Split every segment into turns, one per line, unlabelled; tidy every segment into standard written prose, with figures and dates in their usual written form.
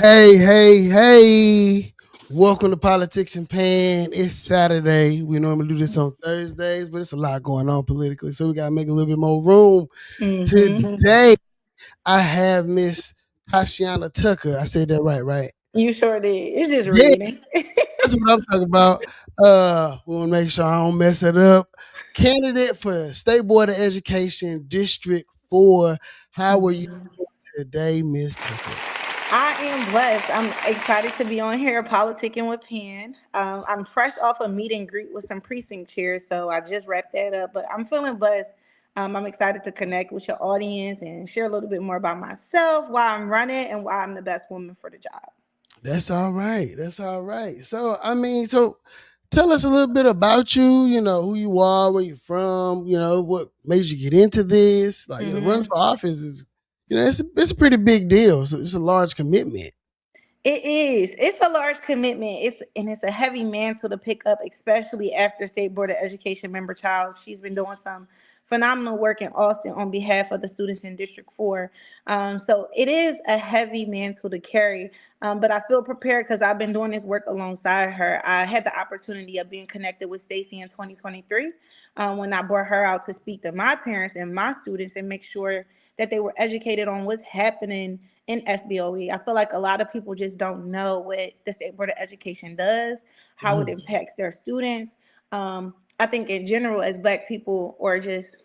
Hey. Welcome to Politics and Pan. It's Saturday. We normally do this on Thursdays, but it's a lot going on politically, so we got to make a little bit more room.
Mm-hmm.
Today, I have Miss Tashiana Tucker. I said that right?
You sure did. It's just
Yeah,
reading.
that's what I'm talking about. We want to make sure I don't mess it up. Candidate for State Board of Education, District 4. How are you doing today, Miss Tucker?
I am blessed. I'm excited to be on here politicking with Penn. I'm fresh off a meet and greet with some precinct chairs, so I just wrapped that up. But I'm feeling blessed. I'm excited to connect with your audience and share a little bit more about myself, why I'm running, and why I'm the best woman for the job.
That's all right. That's all right. So tell us a little bit about you, who you are, where you're from, what made you get into this. Like, running
Mhm.
for office is, it's a pretty big deal. So it's a large commitment.
It is. It's a large commitment. It's a heavy mantle to pick up, especially after State Board of Education member Childs. She's been doing some phenomenal work in Austin on behalf of the students in District 4. So it is a heavy mantle to carry. But I feel prepared because I've been doing this work alongside her. I had the opportunity of being connected with Stacy in 2023 when I brought her out to speak to my parents and my students and make sure that they were educated on what's happening in SBOE. I feel like a lot of people just don't know what the State Board of Education does, how it
Mhm.
impacts their students. I think in general, as Black people, or just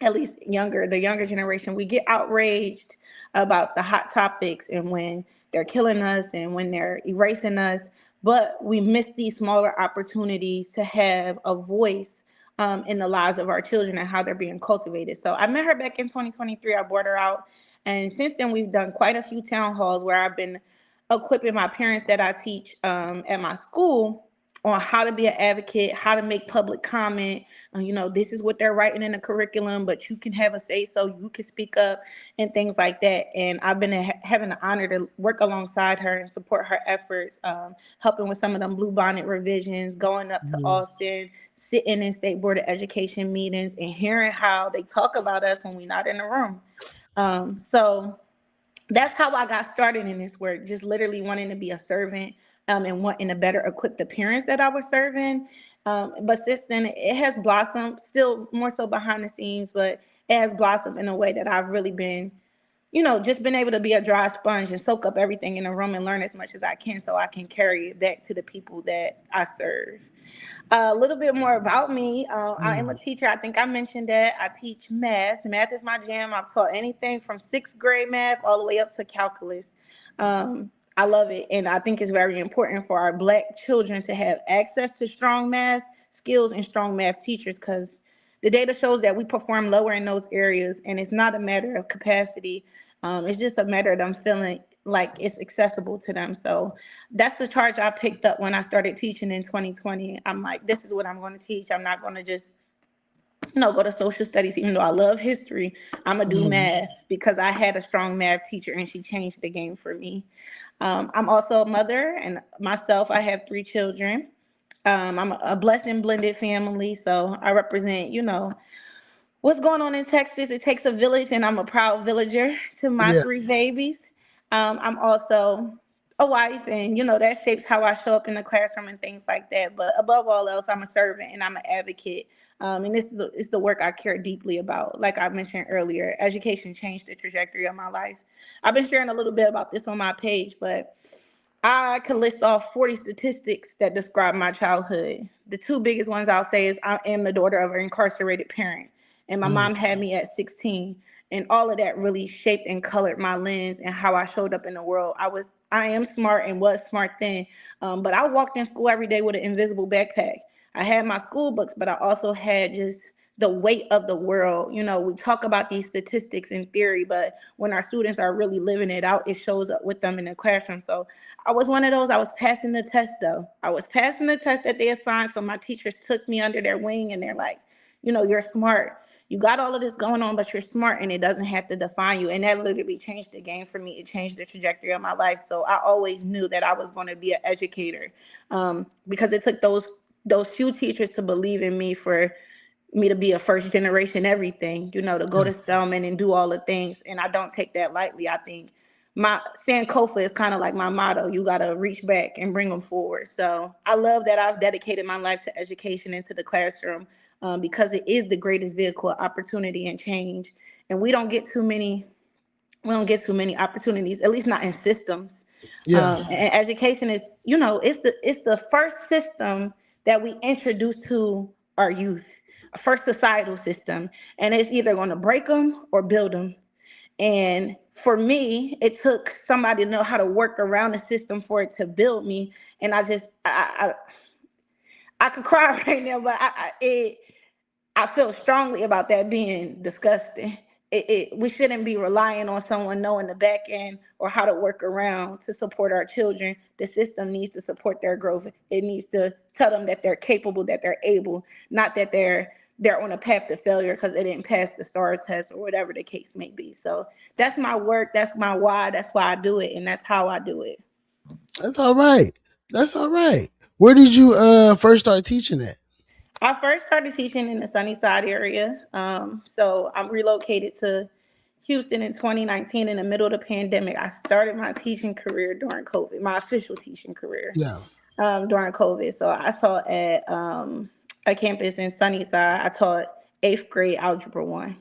at least the younger generation, we get outraged about the hot topics and when they're killing us and when they're erasing us, but we miss these smaller opportunities to have a voice in the lives of our children and how they're being cultivated. So I met her back in 2023. I brought her out. And since then, we've done quite a few town halls where I've been equipping my parents that I teach at my school on how to be an advocate, how to make public comment. This is what they're writing in the curriculum, but you can have a say so, you can speak up and things like that. And I've been having the honor to work alongside her and support her efforts, helping with some of them blue bonnet revisions, going up to
Mhm.
Austin, sitting in State Board of Education meetings and hearing how they talk about us when we're not in the room. So that's how I got started in this work, just literally wanting to be a servant and wanting to better equip the parents that I was serving. But since then, it has blossomed, still more so behind the scenes, but it has blossomed in a way that I've really been, just been able to be a dry sponge and soak up everything in the room and learn as much as I can so I can carry it back to the people that I serve. A little bit more about me. I am a
Mhm.
teacher. I think I mentioned that. I teach math. Math is my jam. I've taught anything from sixth grade math all the way up to calculus. I love it. And I think it's very important for our Black children to have access to strong math skills and strong math teachers because the data shows that we perform lower in those areas. And it's not a matter of capacity, it's just a matter of them feeling like it's accessible to them. So that's the charge I picked up when I started teaching in 2020. I'm like, this is what I'm going to teach. I'm not going to just, go to social studies, even though I love history. I'm going to do
Mhm.
math because I had a strong math teacher and she changed the game for me. I'm also a mother, and myself, I have 3 children. I'm a blessed and blended family. So I represent, what's going on in Texas. It takes a village, and I'm a proud villager to my
Yeah.
3 babies. I'm also a wife, and that shapes how I show up in the classroom and things like that. But above all else, I'm a servant and I'm an advocate. And it's the work I care deeply about. Like I mentioned earlier, education changed the trajectory of my life. I've been sharing a little bit about this on my page, but I could list off 40 statistics that describe my childhood. The two biggest ones I'll say is I am the daughter of an incarcerated parent, and my
Mhm.
mom had me at 16. And all of that really shaped and colored my lens and how I showed up in the world. I am smart and was smart then, but I walked in school every day with an invisible backpack. I had my school books, but I also had just the weight of the world. We talk about these statistics in theory, but when our students are really living it out, it shows up with them in the classroom. So I was one of those. I was passing the test though. I was passing the test that they assigned. So my teachers took me under their wing and they're like, you're smart. You got all of this going on, but you're smart and it doesn't have to define you. And that literally changed the game for me. It changed the trajectory of my life. So I always knew that I was going to be an educator, because it took those few teachers to believe in me for me to be a first generation everything, to go to Spelman and do all the things. And I don't take that lightly. I think my Sankofa is kind of like my motto. You got to reach back and bring them forward. So I love that I've dedicated my life to education into the classroom, because it is the greatest vehicle of opportunity and change. And we don't get too many opportunities, at least not in systems.
Yeah.
And education is, it's the first system that we introduce to our youth, a first societal system, and it's either going to break them or build them. And for me, it took somebody to know how to work around the system for it to build me. And I could cry right now, but I feel strongly about that being disgusting. We shouldn't be relying on someone knowing the back end or how to work around to support our children. The system needs to support their growth. It needs to tell them that they're capable, that they're able, not that they're on a path to failure because they didn't pass the STAR test or whatever the case may be. So that's my work. That's my why. That's why I do it, and that's how I do it.
That's all right. That's all right. Where did you first start teaching at?
I first started teaching in the Sunnyside area. So I'm relocated to Houston in 2019 in the middle of the pandemic. I started my teaching career during COVID, my official teaching career
Yeah.
during COVID. So I taught at a campus in Sunnyside. I taught eighth grade algebra one.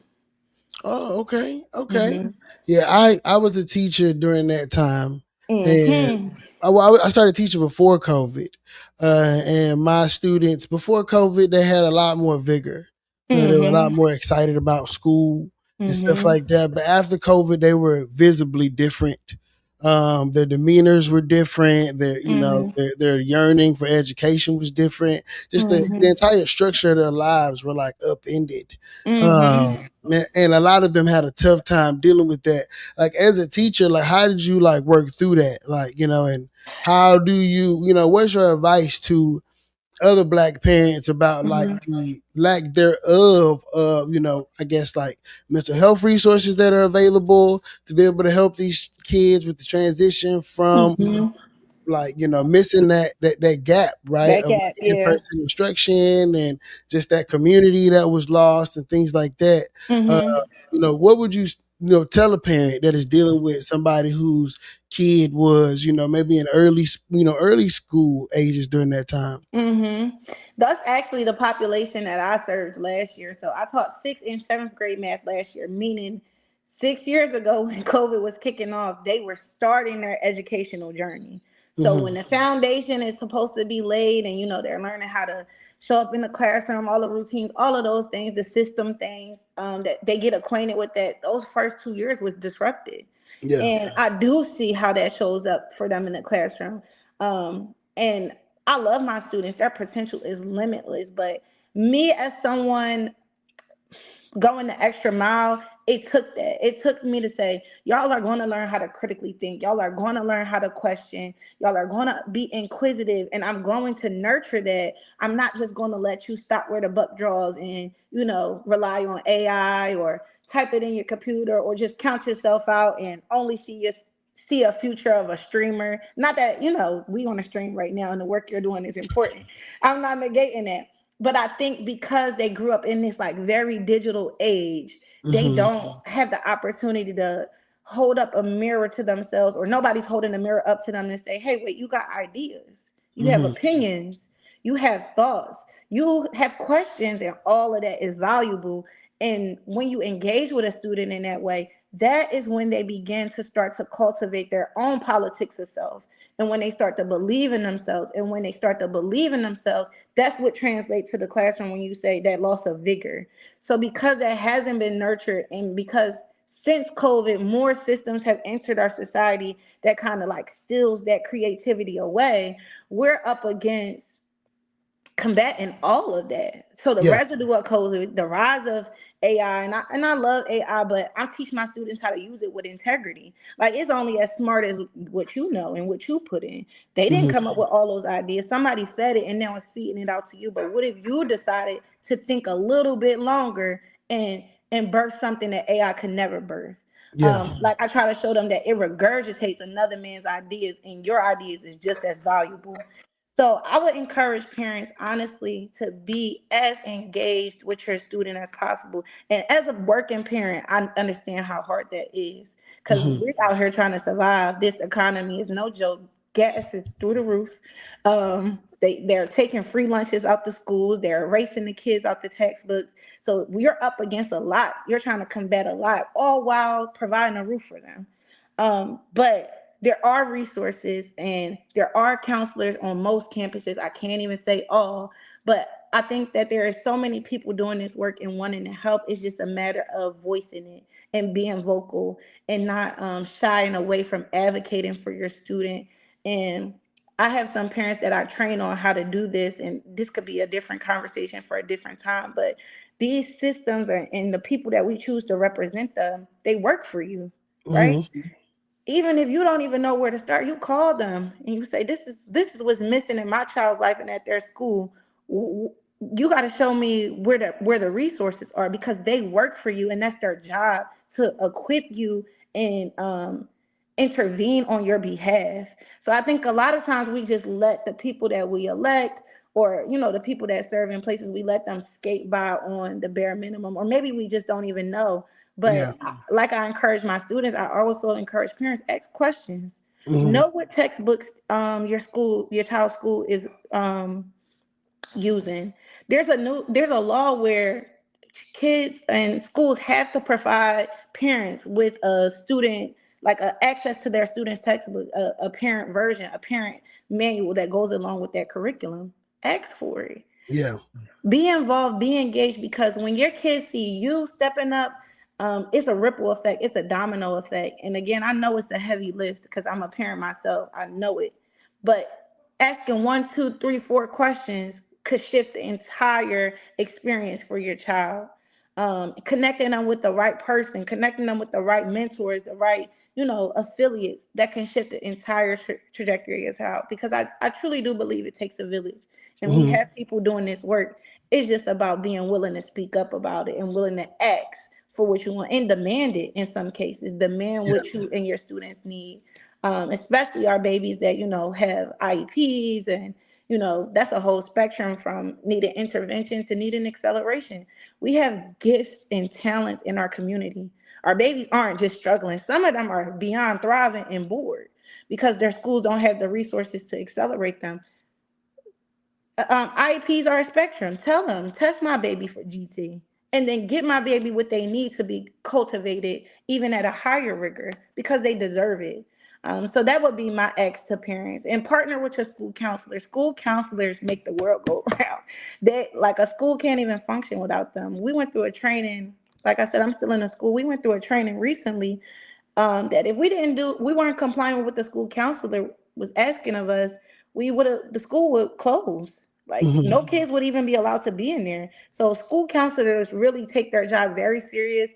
Oh, okay, okay.
Mm-hmm.
Yeah, I was a teacher during that time, and
Mm-hmm.
I started teaching before COVID, and my students before COVID they had a lot more vigor. They were a lot
Mm-hmm.
more excited about school and stuff
Mm-hmm.
like that. But after COVID, they were visibly different. Their demeanors were different. Their yearning for education was different. Just the
Mm-hmm.
entire structure of their lives were like upended.
Mm-hmm.
And a lot of them had a tough time dealing with that. Like as a teacher, like how did you like work through that? Like, and how do what's your advice to other black parents about like
Mm-hmm.
the lack thereof of, I guess like mental health resources that are available to be able to help these kids with the transition from
Mm-hmm.
like missing that gap, right,
That
of
gap,
like
yeah.
in-person instruction and just that community that was lost and things like that. uh
Mm-hmm.
what would you tell a parent that is dealing with somebody whose kid was maybe in early school ages during that time?
Mm-hmm. That's actually the population that I served last year. So I taught sixth and seventh grade math last year, meaning 6 years ago when COVID was kicking off, they were starting their educational journey. So when
Hmm.
the foundation is supposed to be laid and they're learning how to show up in the classroom, all the routines, all of those things, the system things, that they get acquainted with, that those first 2 years was disrupted.
Yeah.
And I do see how that shows up for them in the classroom. And I love my students. Their potential is limitless. But me as someone going the extra mile, it took that. It took me to say, y'all are going to learn how to critically think. Y'all are going to learn how to question. Y'all are going to be inquisitive. And I'm going to nurture that. I'm not just going to let you stop where the buck draws and, rely on AI or type it in your computer or just count yourself out and only see a future of a streamer. Not that, we on a stream right now and the work you're doing is important. I'm not negating that. But I think because they grew up in this like very digital age, they
Hmm.
don't have the opportunity to hold up a mirror to themselves, or nobody's holding a mirror up to them and say, hey, wait, you got ideas, you have
Hmm.
opinions, you have thoughts, you have questions, and all of that is valuable. And when you engage with a student in that way, that is when they begin to start to cultivate their own politics of self. And when they start to believe in themselves, and when they start to believe in themselves, that's what translates to the classroom when you say that loss of vigor. So because that hasn't been nurtured, and because since COVID, more systems have entered our society that kind of like steals that creativity away, we're up against combating all of that. So the
Yeah.
residue of COVID, the rise of AI, and I love AI, but I teach my students how to use it with integrity. Like it's only as smart as what you know and what you put in. They didn't
Hmm.
come up with all those ideas. Somebody fed it and now it's feeding it out to you. But what if you decided to think a little bit longer and birth something that AI could never birth?
Yeah.
Like I try to show them that it regurgitates another man's ideas, and your ideas is just as valuable. So I would encourage parents, honestly, to be as engaged with your student as possible. And as a working parent, I understand how hard that is. because
Mhm.
we're out here trying to survive. This economy is no joke. Gas is through the roof. They're taking free lunches out the schools. They're erasing the kids out the textbooks. So we're up against a lot. You're trying to combat a lot, all while providing a roof for them. But there are resources and there are counselors on most campuses. I can't even say all, but I think that there are so many people doing this work and wanting to help. It's just a matter of voicing it and being vocal and not shying away from advocating for your student. And I have some parents that I train on how to do this, and this could be a different conversation for a different time. But these systems and the people that we choose to represent them, they work for you, right?
Mhm.
Even if you don't even know where to start, you call them and you say, this is what's missing in my child's life and at their school. You got to show me where the resources are, because they work for you and that's their job to equip you and intervene on your behalf. So I think a lot of times we just let the people that we elect, or the people that serve in places, we let them skate by on the bare minimum, or maybe we just don't even know.
Yeah.
But like I encourage my students, I also encourage parents, ask questions.
Mhm.
Know what textbooks your child's school is using. There's a law where kids and schools have to provide parents with a student, like access to their students' textbook, a parent version, a parent manual that goes along with that curriculum. Ask for it.
Yeah.
Be involved, be engaged, because when your kids see you stepping up, it's a ripple effect, it's a domino effect. And again, I know it's a heavy lift because I'm a parent myself, I know it. But asking one, two, three, four questions could shift the entire experience for your child. Connecting them with the right person, connecting them with the right mentors, the right affiliates, that can shift the entire trajectory of your child. Because I truly do believe it takes a village, and we
Mhm.
have people doing this work. It's just about being willing to speak up about it and willing to ask for what you want and demand it. In some cases, demand
Yeah.
what you and your students need. Especially our babies that have IEPs, and that's a whole spectrum from needing intervention to needing acceleration. We have gifts and talents in our community. Our babies aren't just struggling. Some of them are beyond thriving and bored because their schools don't have the resources to accelerate them. IEPs are a spectrum. Tell them, test my baby for GT, and then get my baby what they need to be cultivated, even at a higher rigor, because they deserve it. So that would be my ex to parents, and partner with your school counselor. School counselors make the world go round. They, like, a school can't even function without them. We went through a training. Like I said, I'm still in a school. We went through a training recently, that if we weren't complying with what the school counselor was asking of us, the school would close. Like,
Mhm.
no kids would even be allowed to be in there. So school counselors really take their job very serious.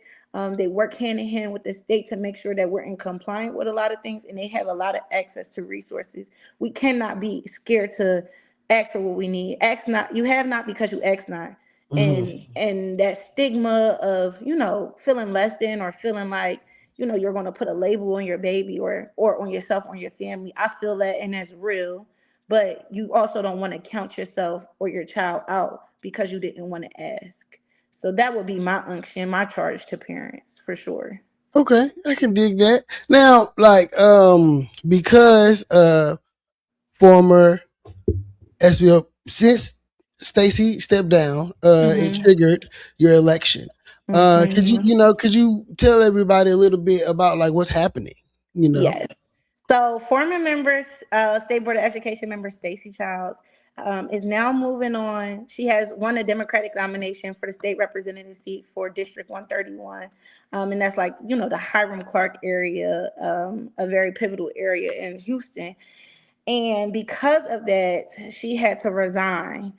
They work hand in hand with the state to make sure that we're in compliance with a lot of things, and they have a lot of access to resources. We cannot be scared to ask for what we need. Ask not, you have not because you ask not.
Mhm.
And that stigma of feeling less than, or feeling like you're going to put a label on your baby, or on yourself, on your family. I feel that, and that's real. But you also don't want to count yourself or your child out because you didn't want to ask. So that would be my unction, my charge to parents, for sure.
Okay, I can dig that. Now, like, because former SBO, since Stacy stepped down, it
Hmm.
triggered your election. Could you,
Hmm.
could you tell everybody a little bit about like what's happening? You know.
Yes. So former members, State Board of Education member Stacy Childs, is now moving on. She has won a Democratic nomination for the state representative seat for District 131. And that's, like, the Hiram Clark area, a very pivotal area in Houston. And because of that, she had to resign.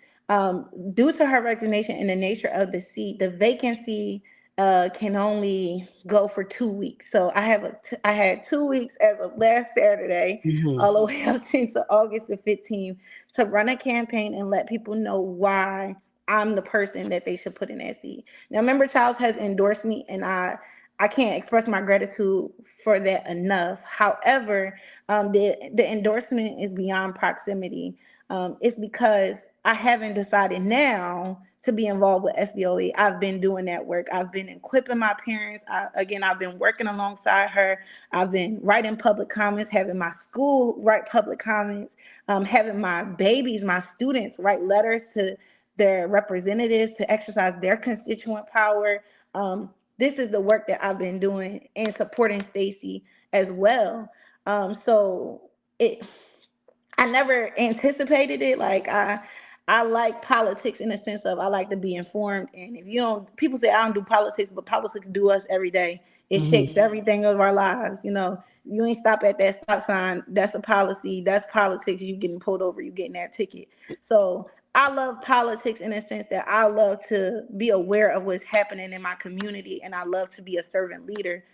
Due to her resignation and the nature of the seat, the vacancy can only go for 2 weeks. So I had 2 weeks as of last Saturday,
Hmm.
all the way up into August the 15th, to run a campaign and let people know why I'm the person that they should put in that seat. Now, Member Childs has endorsed me, and I can't express my gratitude for that enough. However, the endorsement is beyond proximity. It's because I haven't decided now to be involved with SBOE. I've been doing that work. I've been equipping my parents. I've been working alongside her. I've been writing public comments, having my school write public comments, having my babies, my students write letters to their representatives to exercise their constituent power. This is the work that I've been doing and supporting Stacy as well. So it I never anticipated it. I like politics in the sense of I like to be informed. And if you don't, people say I don't do politics, but politics do us every day. It shapes everything of our lives. You ain't stop at that stop sign. That's a policy. That's politics. You getting pulled over. You getting that ticket. So I love politics in the sense that I love to be aware of what's happening in my community, and I love to be a servant leader.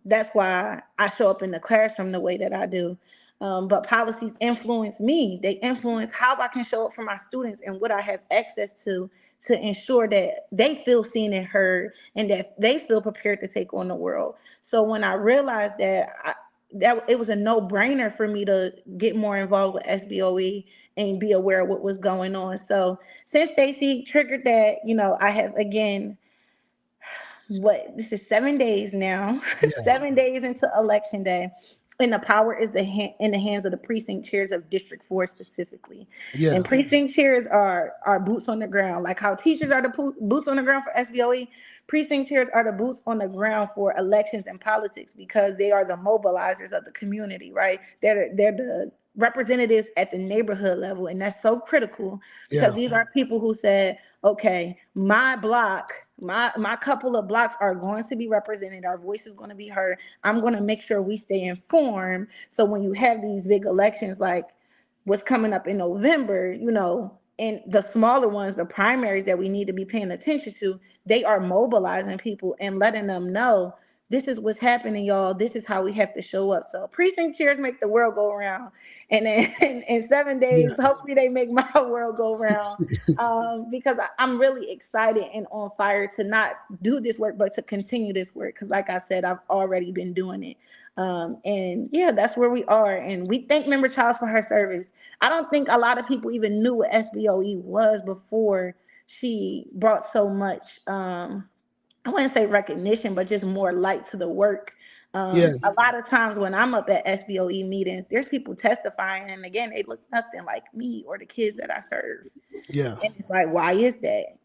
That's why I show up in the classroom the way that I do. But policies influence me. They influence how I can show up for my students and what I have access to ensure that they feel seen and heard and that they feel prepared to take on the world. So when I realized that it was a no-brainer for me to get more involved with SBOE and be aware of what was going on. So since Stacy triggered that, I have again, this is 7 days now,
Yeah.
7 days into election day. And the power is in the hands of the precinct chairs of District 4 specifically. And
Yeah.
precinct chairs are boots on the ground. Like how teachers are the boots on the ground for SBOE, precinct chairs are the boots on the ground for elections and politics because they are the mobilizers of the community, right? They're the representatives at the neighborhood level. And that's so critical because
Yeah.
these are people who said, okay, my block, my couple of blocks are going to be represented. Our voice is going to be heard. I'm going to make sure we stay informed. So when you have these big elections like what's coming up in November, and the smaller ones, the primaries that we need to be paying attention to, they are mobilizing people and letting them know this is what's happening, y'all. This is how we have to show up. So precinct chairs make the world go around. And then in 7 days,
Yeah.
hopefully they make my world go around. Because I'm really excited and on fire to not do this work, but to continue this work. Because like I said, I've already been doing it. And yeah, that's where we are. And we thank Member Childs for her service. I don't think a lot of people even knew what SBOE was before she brought so much I wouldn't say recognition, but just more light to the work.
Yeah.
A lot of times when I'm up at SBOE meetings, there's people testifying, and again, they look nothing like me or the kids that I serve.
Yeah.
And it's like, why is that?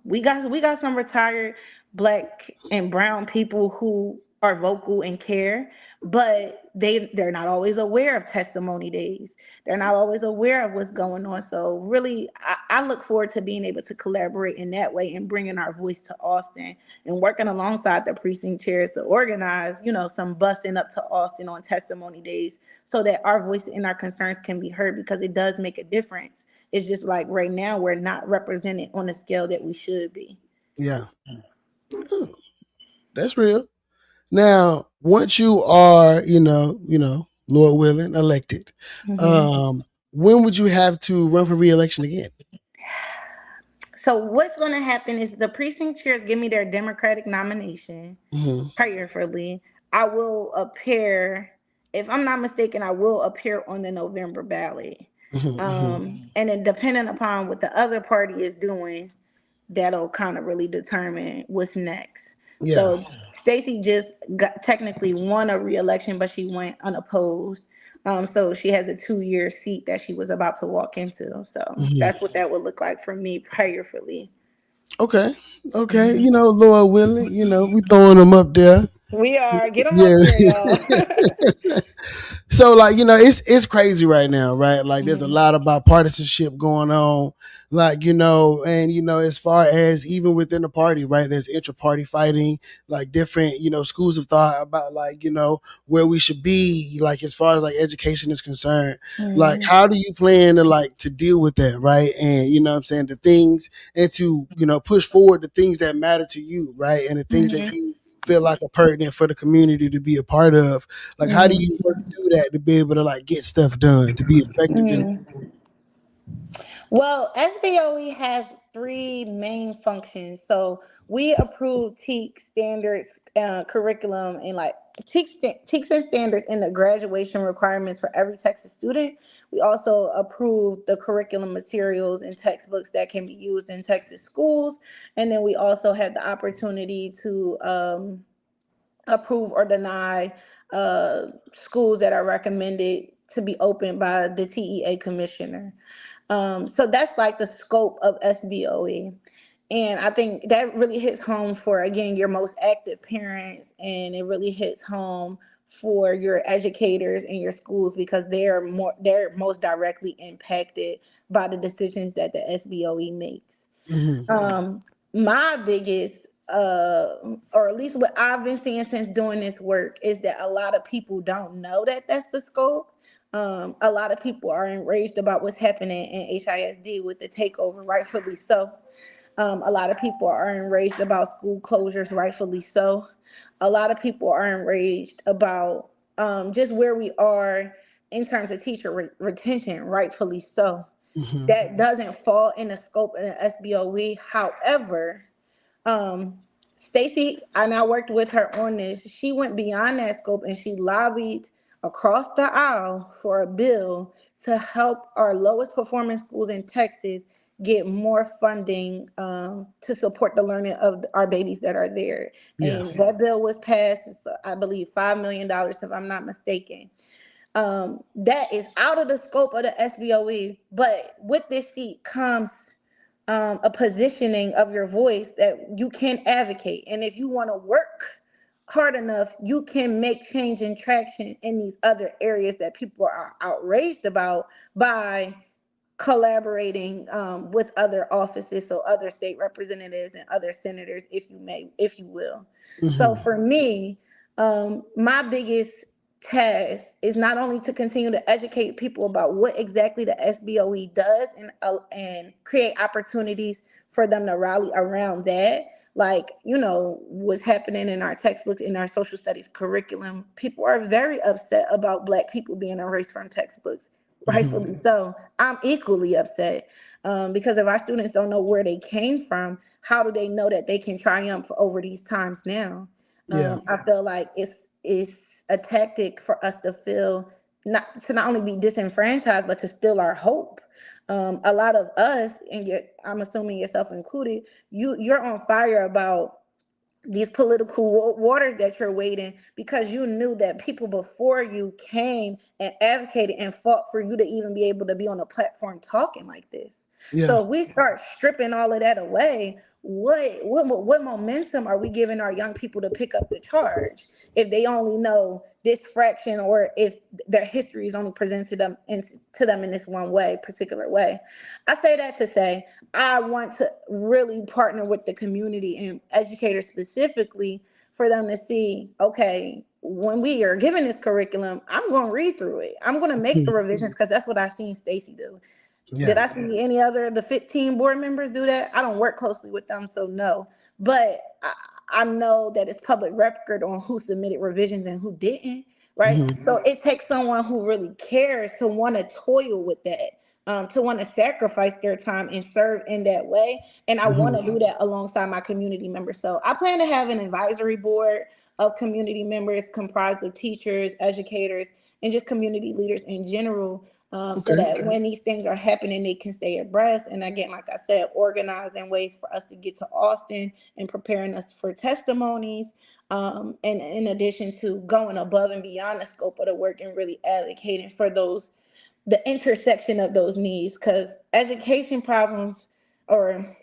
We got some retired black and brown people who are vocal and care, but they're not always aware of testimony days. They're not always aware of what's going on. So really, I look forward to being able to collaborate in that way and bringing our voice to Austin and working alongside the precinct chairs to organize, some busing up to Austin on testimony days so that our voice and our concerns can be heard because it does make a difference. It's just like right now we're not represented on the scale that we should be.
Yeah. Oh, that's real. Now, once you are, Lord willing, elected,
Mhm.
um, when would you have to run for reelection again?
So what's going to happen is the precinct chairs give me their Democratic nomination
Hmm.
prayerfully. I will appear, if I'm not mistaken, I will appear on the November ballot.
Hmm.
And then depending upon what the other party is doing, that'll kind of really determine what's next.
Yeah.
So Stacey just technically won a re-election, but she went unopposed. So she has a 2-year seat that she was about to walk into. So
Hmm.
that's what that would look like for me prayerfully.
Okay. Okay. Lord willing, we throwing them up there.
We are. Get them up
Yeah.
there, y'all.
So like it's crazy right now, right? Like there's a lot of bipartisanship going on, like and as far as even within the party, right? There's intra-party fighting, like different schools of thought about like where we should be, like as far as like education is concerned. Like
Mhm.
how do you plan to like to deal with that, right? And what I'm saying, the things and to push forward the things that matter to you, right? And the things that
Mhm.
you feel like are pertinent for the community to be a part of. Like, how do you
Mhm.
work through that to be able to like get stuff done, to be effective in?
Mhm. Well, SBOE has three main functions. So we approve TEKS standards, curriculum, and like TEKS and standards in the graduation requirements for every Texas student. We also approved the curriculum materials and textbooks that can be used in Texas schools. And then we also had the opportunity to approve or deny schools that are recommended to be opened by the TEA commissioner. So that's like the scope of SBOE. And I think that really hits home for, again, your most active parents, and it really hits home for your educators and your schools because they're most directly impacted by the decisions that the SBOE makes.
Mm-hmm.
My biggest or at least what I've been seeing since doing this work is that a lot of people don't know that that's the scope. A lot of people are enraged about what's happening in HISD with the takeover, rightfully so. A lot of people are enraged about school closures, rightfully so. A lot of people are enraged about just where we are in terms of teacher retention, rightfully so.
Mm-hmm.
That doesn't fall in the scope of the SBOE. However, um, Stacy, I now worked with her on this. She went beyond that scope and she lobbied across the aisle for a bill to help our lowest performing schools in Texas get more funding to support the learning of our babies that are there.
Yeah.
And that bill was passed, I believe, $5 million, if I'm not mistaken. That is out of the scope of the SBOE, but with this seat comes a positioning of your voice that you can advocate. And if you want to work hard enough, you can make change and traction in these other areas that people are outraged about by collaborating with other offices, so other state representatives and other senators, if you will. So
Mm-hmm.
for me, my biggest task is not only to continue to educate people about what exactly the SBOE does and create opportunities for them to rally around that. Like, what's happening in our textbooks, in our social studies curriculum. People are very upset about Black people being erased from textbooks,
Mm-hmm.
rightfully so. I'm equally upset because if our students don't know where they came from, how do they know that they can triumph over these times now?
Yeah.
I feel like it's a tactic for us to feel not only be disenfranchised, but to steal our hope. A lot of us, and I'm assuming yourself included, you're on fire about these political waters that you're wading because you knew that people before you came and advocated and fought for you to even be able to be on a platform talking like this.
Yeah.
So if we start stripping all of that away, what momentum are we giving our young people to pick up the charge if they only know this fraction, or if their history is only presented to them in this one way, particular way? I say that to say I want to really partner with the community and educators specifically for them to see, okay, when we are given this curriculum, I'm going to read through it. I'm going to make the
Mhm.
revisions because that's what I seen Stacy do. Did
Yeah.
I see any other of the 15 board members do that? I don't work closely with them, so no. But I know that it's public record on who submitted revisions and who didn't, right?
Mm-hmm.
So it takes someone who really cares to want to toil with that, to want to sacrifice their time and serve in that way. And I want
Mm-hmm.
to do that alongside my community members. So I plan to have an advisory board of community members comprised of teachers, educators, and just community leaders in general, so
Okay.
that when these things are happening, they can stay abreast. And again, like I said, organizing ways for us to get to Austin and preparing us for testimonies. And in addition to going above and beyond the scope of the work and really advocating for the intersection of those needs, because education problems or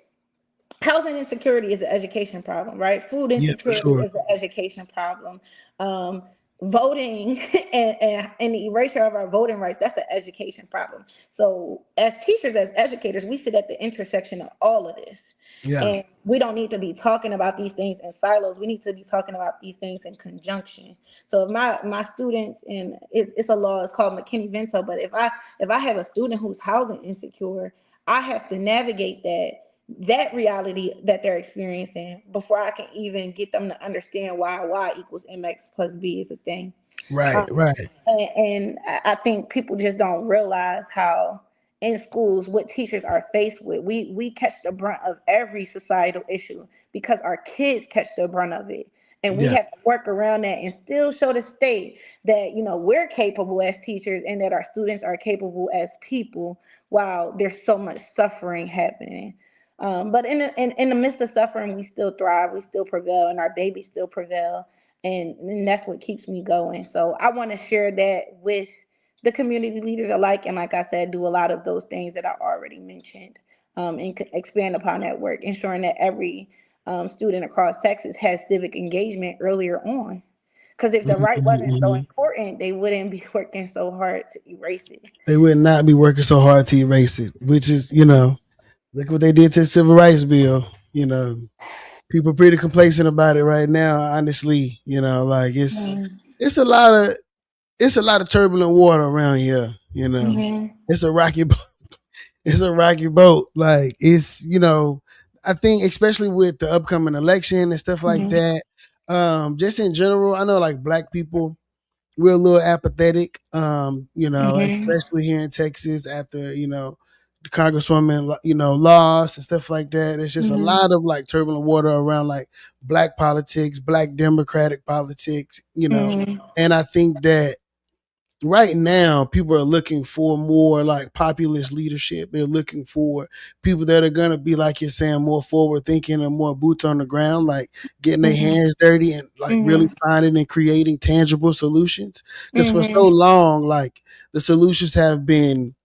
housing insecurity is an education problem, right? Food
Yeah, for
insecurity
sure.
is an education problem. Um, Voting and the erasure of our voting rights, that's an education problem. So as teachers, as educators, we sit at the intersection of all of this.
Yeah.
And we don't need to be talking about these things in silos. We need to be talking about these things in conjunction. So if my students, and it's a law, it's called McKinney-Vento, but if I have a student who's housing insecure, I have to navigate that reality that they're experiencing before I can even get them to understand why y equals mx plus b is a thing.
Right.
Um,
Right.
and I think people just don't realize how in schools what teachers are faced with. We catch the brunt of every societal issue because our kids catch the brunt of it. And we
Yeah.
have to work around that and still show the state that, we're capable as teachers and that our students are capable as people while there's so much suffering happening. But in the midst of suffering, we still thrive, we still prevail, and our babies still prevail. And that's what keeps me going. So I want to share that with the community leaders alike. And like I said, do a lot of those things that I already mentioned, and expand upon that work, ensuring that every student across Texas has civic engagement earlier on. Because if the
Mhm,
right
mhm,
wasn't so
mhm.
important, they wouldn't be working so hard to erase it.
They would not be working so hard to erase it, which is, look what they did to the Civil Rights Bill. People pretty complacent about it right now. Honestly, like
Mm-hmm.
it's a lot of it's a lot of turbulent water around here.
Mm-hmm.
It's a rocky it's a rocky boat. Like I think especially with the upcoming election and stuff like
Mm-hmm.
that. Just in general, I know like black people we're a little apathetic,
Mm-hmm.
especially here in Texas after, the congresswoman, lost and stuff like that. It's just a
Mm-hmm.
lot of like turbulent water around like black politics, black democratic politics,
Mm-hmm.
and I think that right now people are looking for more like populist leadership. They're looking for people that are gonna be like you're saying more forward thinking and more boots on the ground, like getting their
Mm-hmm.
hands dirty and like really
Mm-hmm.
finding and creating tangible solutions. Because for so
Mm-hmm.
long, like the solutions have been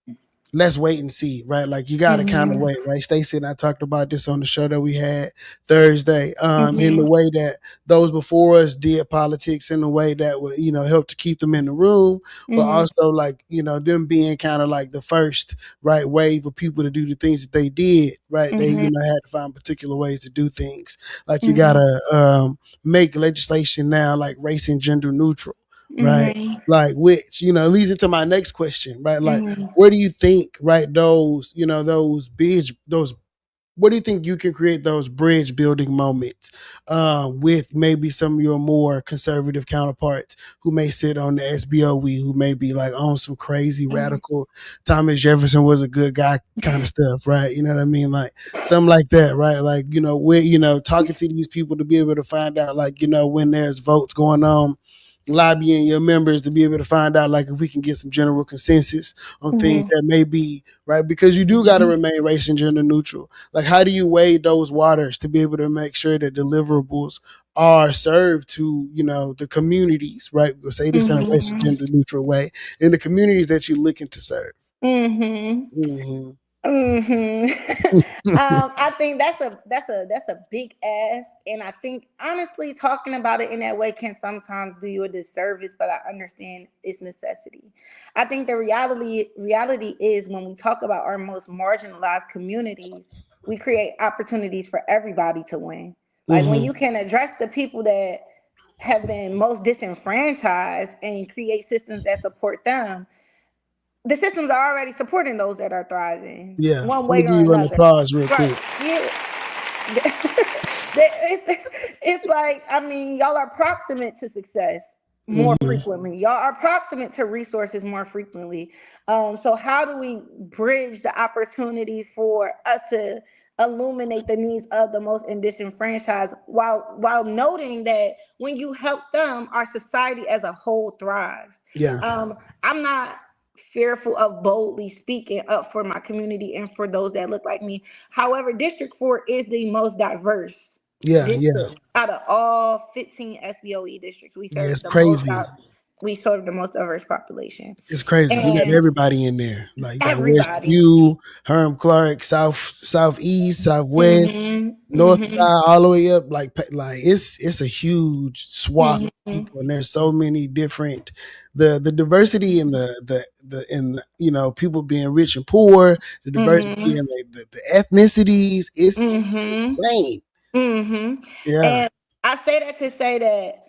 let's wait and see, right? Like you got to kind of
Mm-hmm.
wait, right? Stacey and I talked about this on the show that we had Thursday. In the
Mm-hmm.
way that those before us did politics, in the way that would help to keep them in the room, but
Mm-hmm.
also like them being kind of like the first right wave of people to do the things that they did, right? They
Mm-hmm.
had to find particular ways to do things. Like you
Mm-hmm.
gotta make legislation now like race and gender neutral, right?
Mm-hmm.
Like which leads into my next question, right? Like
Mm-hmm.
where do you think, right, those bridge those what do you think you can create those bridge building moments with maybe some of your more conservative counterparts who may sit on the SBOE, who may be like on some crazy radical Thomas Jefferson was a good guy kind of stuff, right? You know what I mean? Like something like that, right? Like, we're, talking to these people to be able to find out, like, when there's votes going on, lobbying your members to be able to find out like if we can get some general consensus on things
Mm-hmm.
that may be right, because you do got to remain race and gender neutral. Like how do you wade those waters to be able to make sure that deliverables are served to the communities, right? We'll say this in a race and
Mm-hmm.
gender neutral way, in the communities that you're looking to serve.
Mm-hmm.
Hmm.
I think that's a big ask, and I think honestly talking about it in that way can sometimes do you a disservice. But I understand its necessity. I think the reality is when we talk about our most marginalized communities, we create opportunities for everybody to win. Like when
Hmm.
you can address the people that have been most disenfranchised and create systems that support them, the systems are already supporting those that are thriving
Yeah,
one
let me
way
give
or
you an
another.
applause real
Right.
quick.
Yeah. it's like, I mean, y'all are proximate to success more
Hmm.
frequently. Y'all are proximate to resources more frequently. So how do we bridge the opportunity for us to illuminate the needs of the most disenfranchised while noting that when you help them, our society as a whole thrives.
Yeah,
I'm not fearful of boldly speaking up for my community and for those that look like me. However, District 4 is the most diverse
yeah, yeah,
district out of all 15 SBOE districts.
yeah. It's crazy.
We serve the most diverse population.
It's crazy. You got
And
everybody in there. Like you got West
everybody.
U, Herm Clark, Southeast, Southwest,
Mm-hmm.
North
Mm-hmm.
Side, all the way up. Like it's a huge swath of
Mm-hmm.
people, and there's so many different the diversity in people being rich and poor, the diversity
Mm-hmm.
in the ethnicities. It's
Mm-hmm.
insane.
Mm-hmm.
Yeah.
And I say that to say that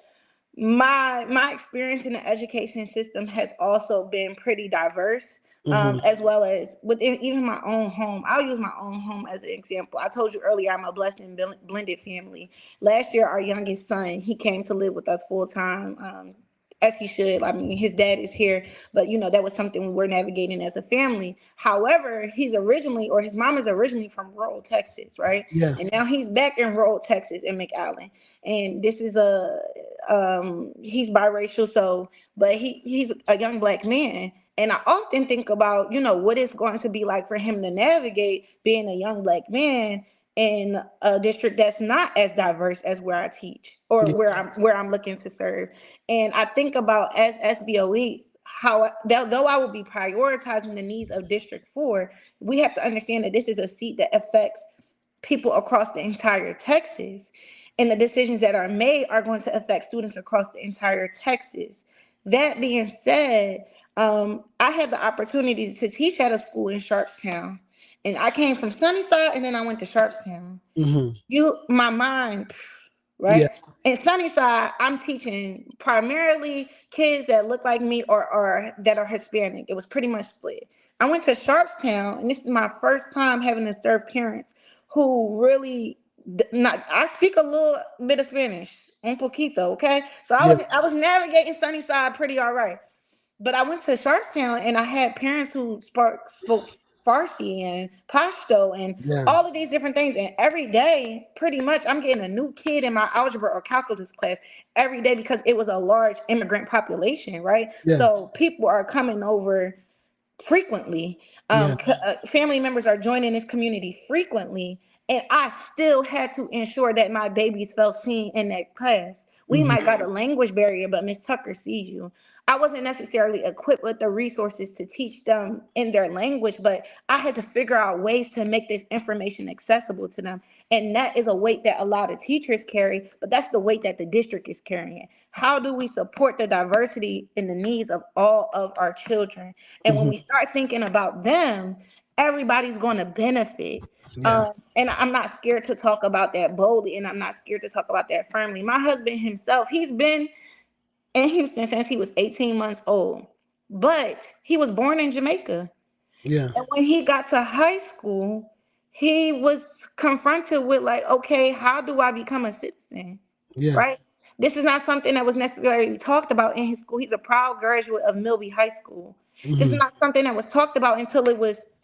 my experience in the education system has also been pretty diverse,
Hmm.
as well as within even my own home. I'll use my own home as an example. I told you earlier I'm a blessed and blended family. Last year, our youngest son, he came to live with us full time. as he should. I mean, his dad is here, but that was something we're navigating as a family. However, his mom is originally from rural Texas, right?
Yeah.
And now he's back in rural Texas in McAllen. And this is he's biracial, so, but he's a young black man. And I often think about, what it's going to be like for him to navigate being a young black man in a district that's not as diverse as where I teach or
Yeah.
where I'm looking to serve. And I think about as SBOE, how though I will be prioritizing the needs of District 4, we have to understand that this is a seat that affects people across the entire Texas. And the decisions that are made are going to affect students across the entire Texas. That being said, I had the opportunity to teach at a school in Sharpstown. And I came from Sunnyside and then I went to Sharpstown.
Mm-hmm.
My mind, right?
Yeah.
In Sunnyside, I'm teaching primarily kids that look like me or that are Hispanic. It was pretty much split. I went to Sharpstown, and this is my first time having to serve parents who really not. I speak a little bit of Spanish, un poquito, okay. So I
Yeah.
was navigating Sunnyside pretty all right. But I went to Sharpstown and I had parents who spoke Farsi and Pashto and
Yeah.
all of these different things. And every day, pretty much, I'm getting a new kid in my algebra or calculus class every day because it was a large immigrant population, right?
Yeah.
So people are coming over frequently.
Yeah.
Family members are joining this community frequently, and I still had to ensure that my babies felt seen in that class. We
Mm-hmm.
might got a language barrier, but Miss Tucker sees you. I wasn't necessarily equipped with the resources to teach them in their language, but I had to figure out ways to make this information accessible to them. And that is a weight that a lot of teachers carry, but that's the weight that the district is carrying. How do we support the diversity and the needs of all of our children? And when
Mm-hmm.
we start thinking about them, everybody's going to benefit.
Yeah.
And I'm not scared to talk about that boldly, and I'm not scared to talk about that firmly. My husband himself, he's been in Houston since he was 18 months old, but he was born in Jamaica.
Yeah.
And when he got to high school, he was confronted with, like, okay, how do I become a citizen?
Yeah.
Right? This is not something that was necessarily talked about in his school. He's a proud graduate of Milby High School. This is
Mm-hmm.
not something that was talked about until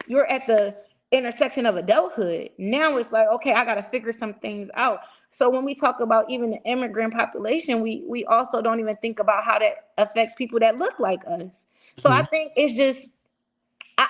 you're at the intersection of adulthood. Now it's like, okay, I got to figure some things out. So when we talk about even the immigrant population, we also don't even think about how that affects people that look like us. So I
Mm-hmm.
think it's just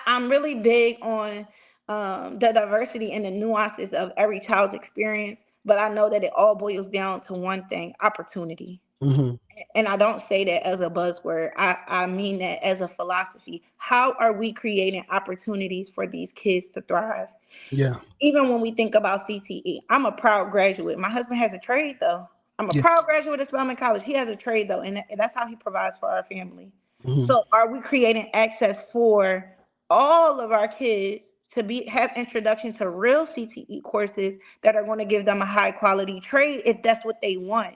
I'm really big on the diversity and the nuances of every child's experience, but I know that it all boils down to one thing: opportunity.
Mm-hmm.
And I don't say that as a buzzword. I mean that as a philosophy. How are we creating opportunities for these kids to thrive?
Yeah.
Even when we think about CTE, I'm a proud graduate. My husband has a trade, though. I'm a
Yeah.
proud graduate of Spelman College. He has a trade, though, and that's how he provides for our family.
Mm-hmm.
So are we creating access for all of our kids to have introduction to real CTE courses that are going to give them a high quality trade if that's what they want?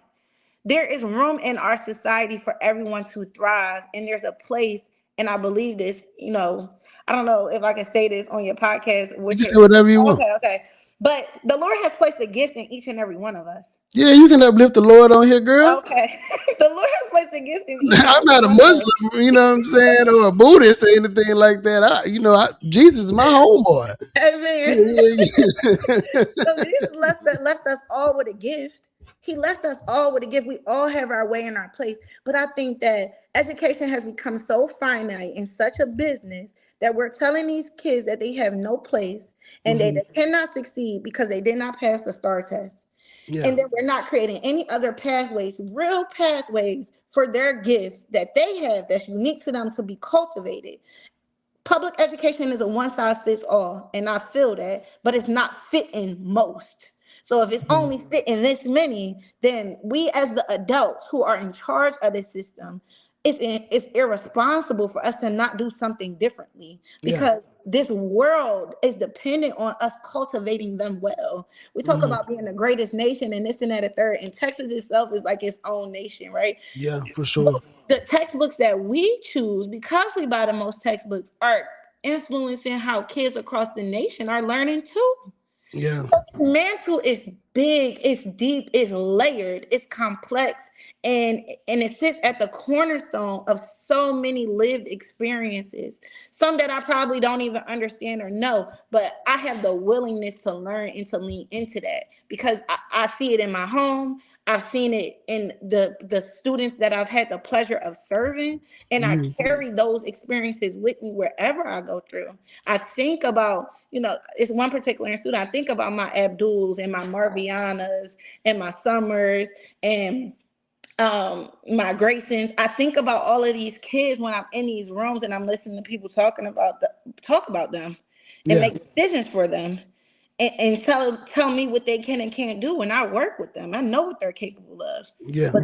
There is room in our society for everyone to thrive, and there's a place, and I believe this, I don't know if I can say this on your podcast
You
with
can
your,
say whatever you want.
okay, but the Lord has placed a gift in each and every one of us.
Yeah, you can uplift the Lord on here, girl.
Okay. The Lord has placed a gift in each and
I'm
every
not a
one of us.
Muslim, you know what I'm saying, or a Buddhist or anything like that. Jesus is my homeboy.
Amen.
Yeah.
So Jesus left us all with a gift. He left us all with a gift. We all have our way and our place. But I think that education has become so finite in such a business that we're telling these kids that they have no place and
Hmm.
they cannot succeed because they did not pass the STAR test.
Yeah.
And then we're not creating any other pathways, real pathways for their gift that they have that's unique to them to be cultivated. Public education is a one size fits all, and I feel that, but it's not fitting most. So if it's
Mhm.
only fitting this many, then we as the adults who are in charge of the system, it's irresponsible for us to not do something differently
Yeah.
because this world is dependent on us cultivating them well. We talk
Hmm.
about being the greatest nation and this and that, a third, and Texas itself is like its own nation, right?
Yeah, for sure.
The textbooks that we choose, because we buy the most textbooks, are influencing how kids across the nation are learning too.
Yeah.
Mantle is big, it's deep, it's layered, it's complex, and it sits at the cornerstone of so many lived experiences, some that I probably don't even understand or know, but I have the willingness to learn and to lean into that because I see it in my home. I've seen it in the students that I've had the pleasure of serving, and I
Mm-hmm.
carry those experiences with me wherever I go through. I think about, it's one particular student. I think about my Abduls and my Marvianas and my Summers and my Graysons. I think about all of these kids when I'm in these rooms and I'm listening to people talk about them and
Yeah.
make decisions for them and tell me what they can and can't do. When I work with them, I know what they're capable of.
Yeah.
But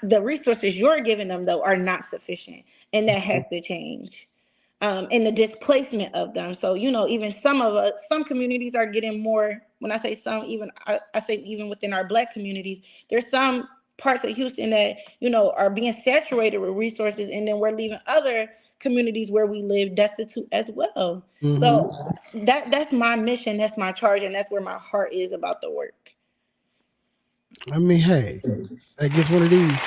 the resources you're giving them though are not sufficient, and that has to change. And the displacement of them. So, even some communities are getting more. When I say some, even I say even within our Black communities, there's some parts of Houston that, are being saturated with resources, and then we're leaving other communities where we live destitute as well.
Mm-hmm.
So that's my mission, that's my charge, and that's where my heart is about the work.
I mean, hey, I guess one of these.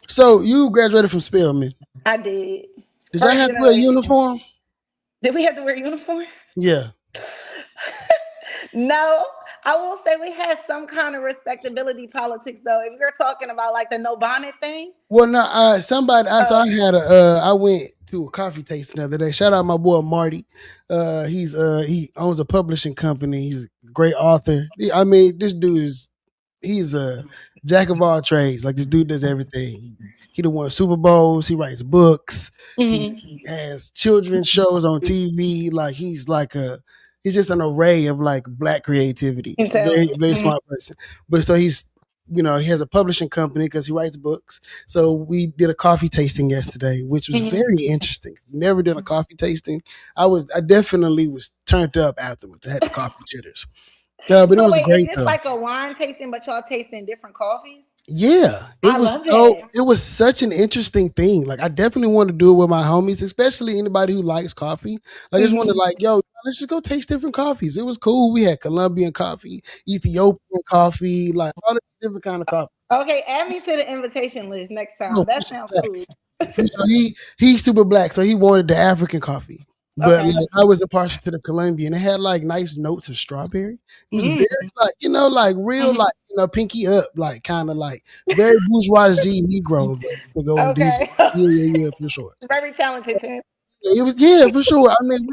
So you graduated from Spelman.
I did.
Did y'all
First
have to wear a
generation.
uniform?
Did we have to wear a uniform?
Yeah.
No, I will say we had some kind of respectability politics though. If you're talking about like the no bonnet thing.
Well, no, somebody. So
Oh.
I had I went to a coffee tasting the other day. Shout out my boy Marty. He owns a publishing company. He's a great author. I mean, this dude he's a jack of all trades. Like this dude does everything. He done won Super Bowls. He writes books. He
Mhm.
has children's shows on TV. Like he's just an array of like Black creativity. Very
Intelligent.
very
Mhm.
smart person. But so he has a publishing company because he writes books. So we did a coffee tasting yesterday, which was
Mhm.
very interesting. Never did a coffee tasting. I definitely was turned up afterwards. I had the coffee jitters. But it
So
was
wait, is
great
this
though.
like a wine tasting, but y'all tasting different coffees?
Yeah,
I love that.
it was such an interesting thing. Like I definitely want to do it with my homies, especially anybody who likes coffee. Like I just wanted
Mhm.
like, yo, let's just go taste different coffees. It was cool. We had Colombian coffee, Ethiopian coffee, like all the different kind of coffee.
Okay, add me to the invitation list next
No,
time.
for
That
sure,
sounds cool.
facts. For sure. He's super Black, so he wanted the African coffee. But
Okay.
like I was a partial to the Colombian. It had like nice notes of strawberry. It was very
Mm.
like, like real
Mhm.
like, pinky up, like kind of like very bourgeoisie Negro of us to go and do that.
Okay.
Yeah, yeah, yeah, for sure.
Very talented, Tim.
Yeah, it was yeah, for sure. I mean,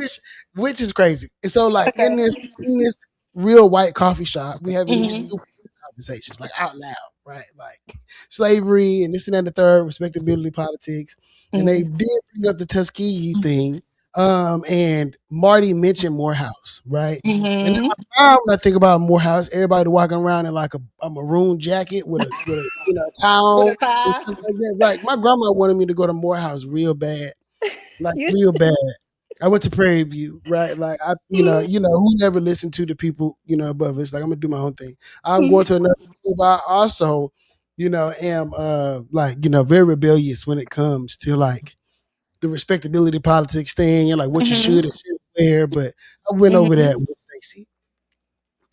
which is crazy. And so like
Okay.
in this real white coffee shop, we having these
Mhm.
super conversations, like out loud, right? Like slavery and this and that and the third, respectability politics. And they
Mhm.
did bring up the Tuskegee thing. And Marty mentioned Morehouse, right? And in
Mhm.
my mind, when I think about Morehouse, everybody walking around in like a maroon jacket with a
With
towel
a
and
tie.
stuff like that. Like my grandma wanted me to go to Morehouse real bad, like
You.
real bad. I went to Prairie View, right? Like who never listened to the people, above us. Like I'm gonna do my own thing. I'm going to another school, but I also, am like, very rebellious when it comes to like the respectability politics thing and like what you should
Mhm.
and shouldn't wear. But I went over
Mhm.
that with Stacy.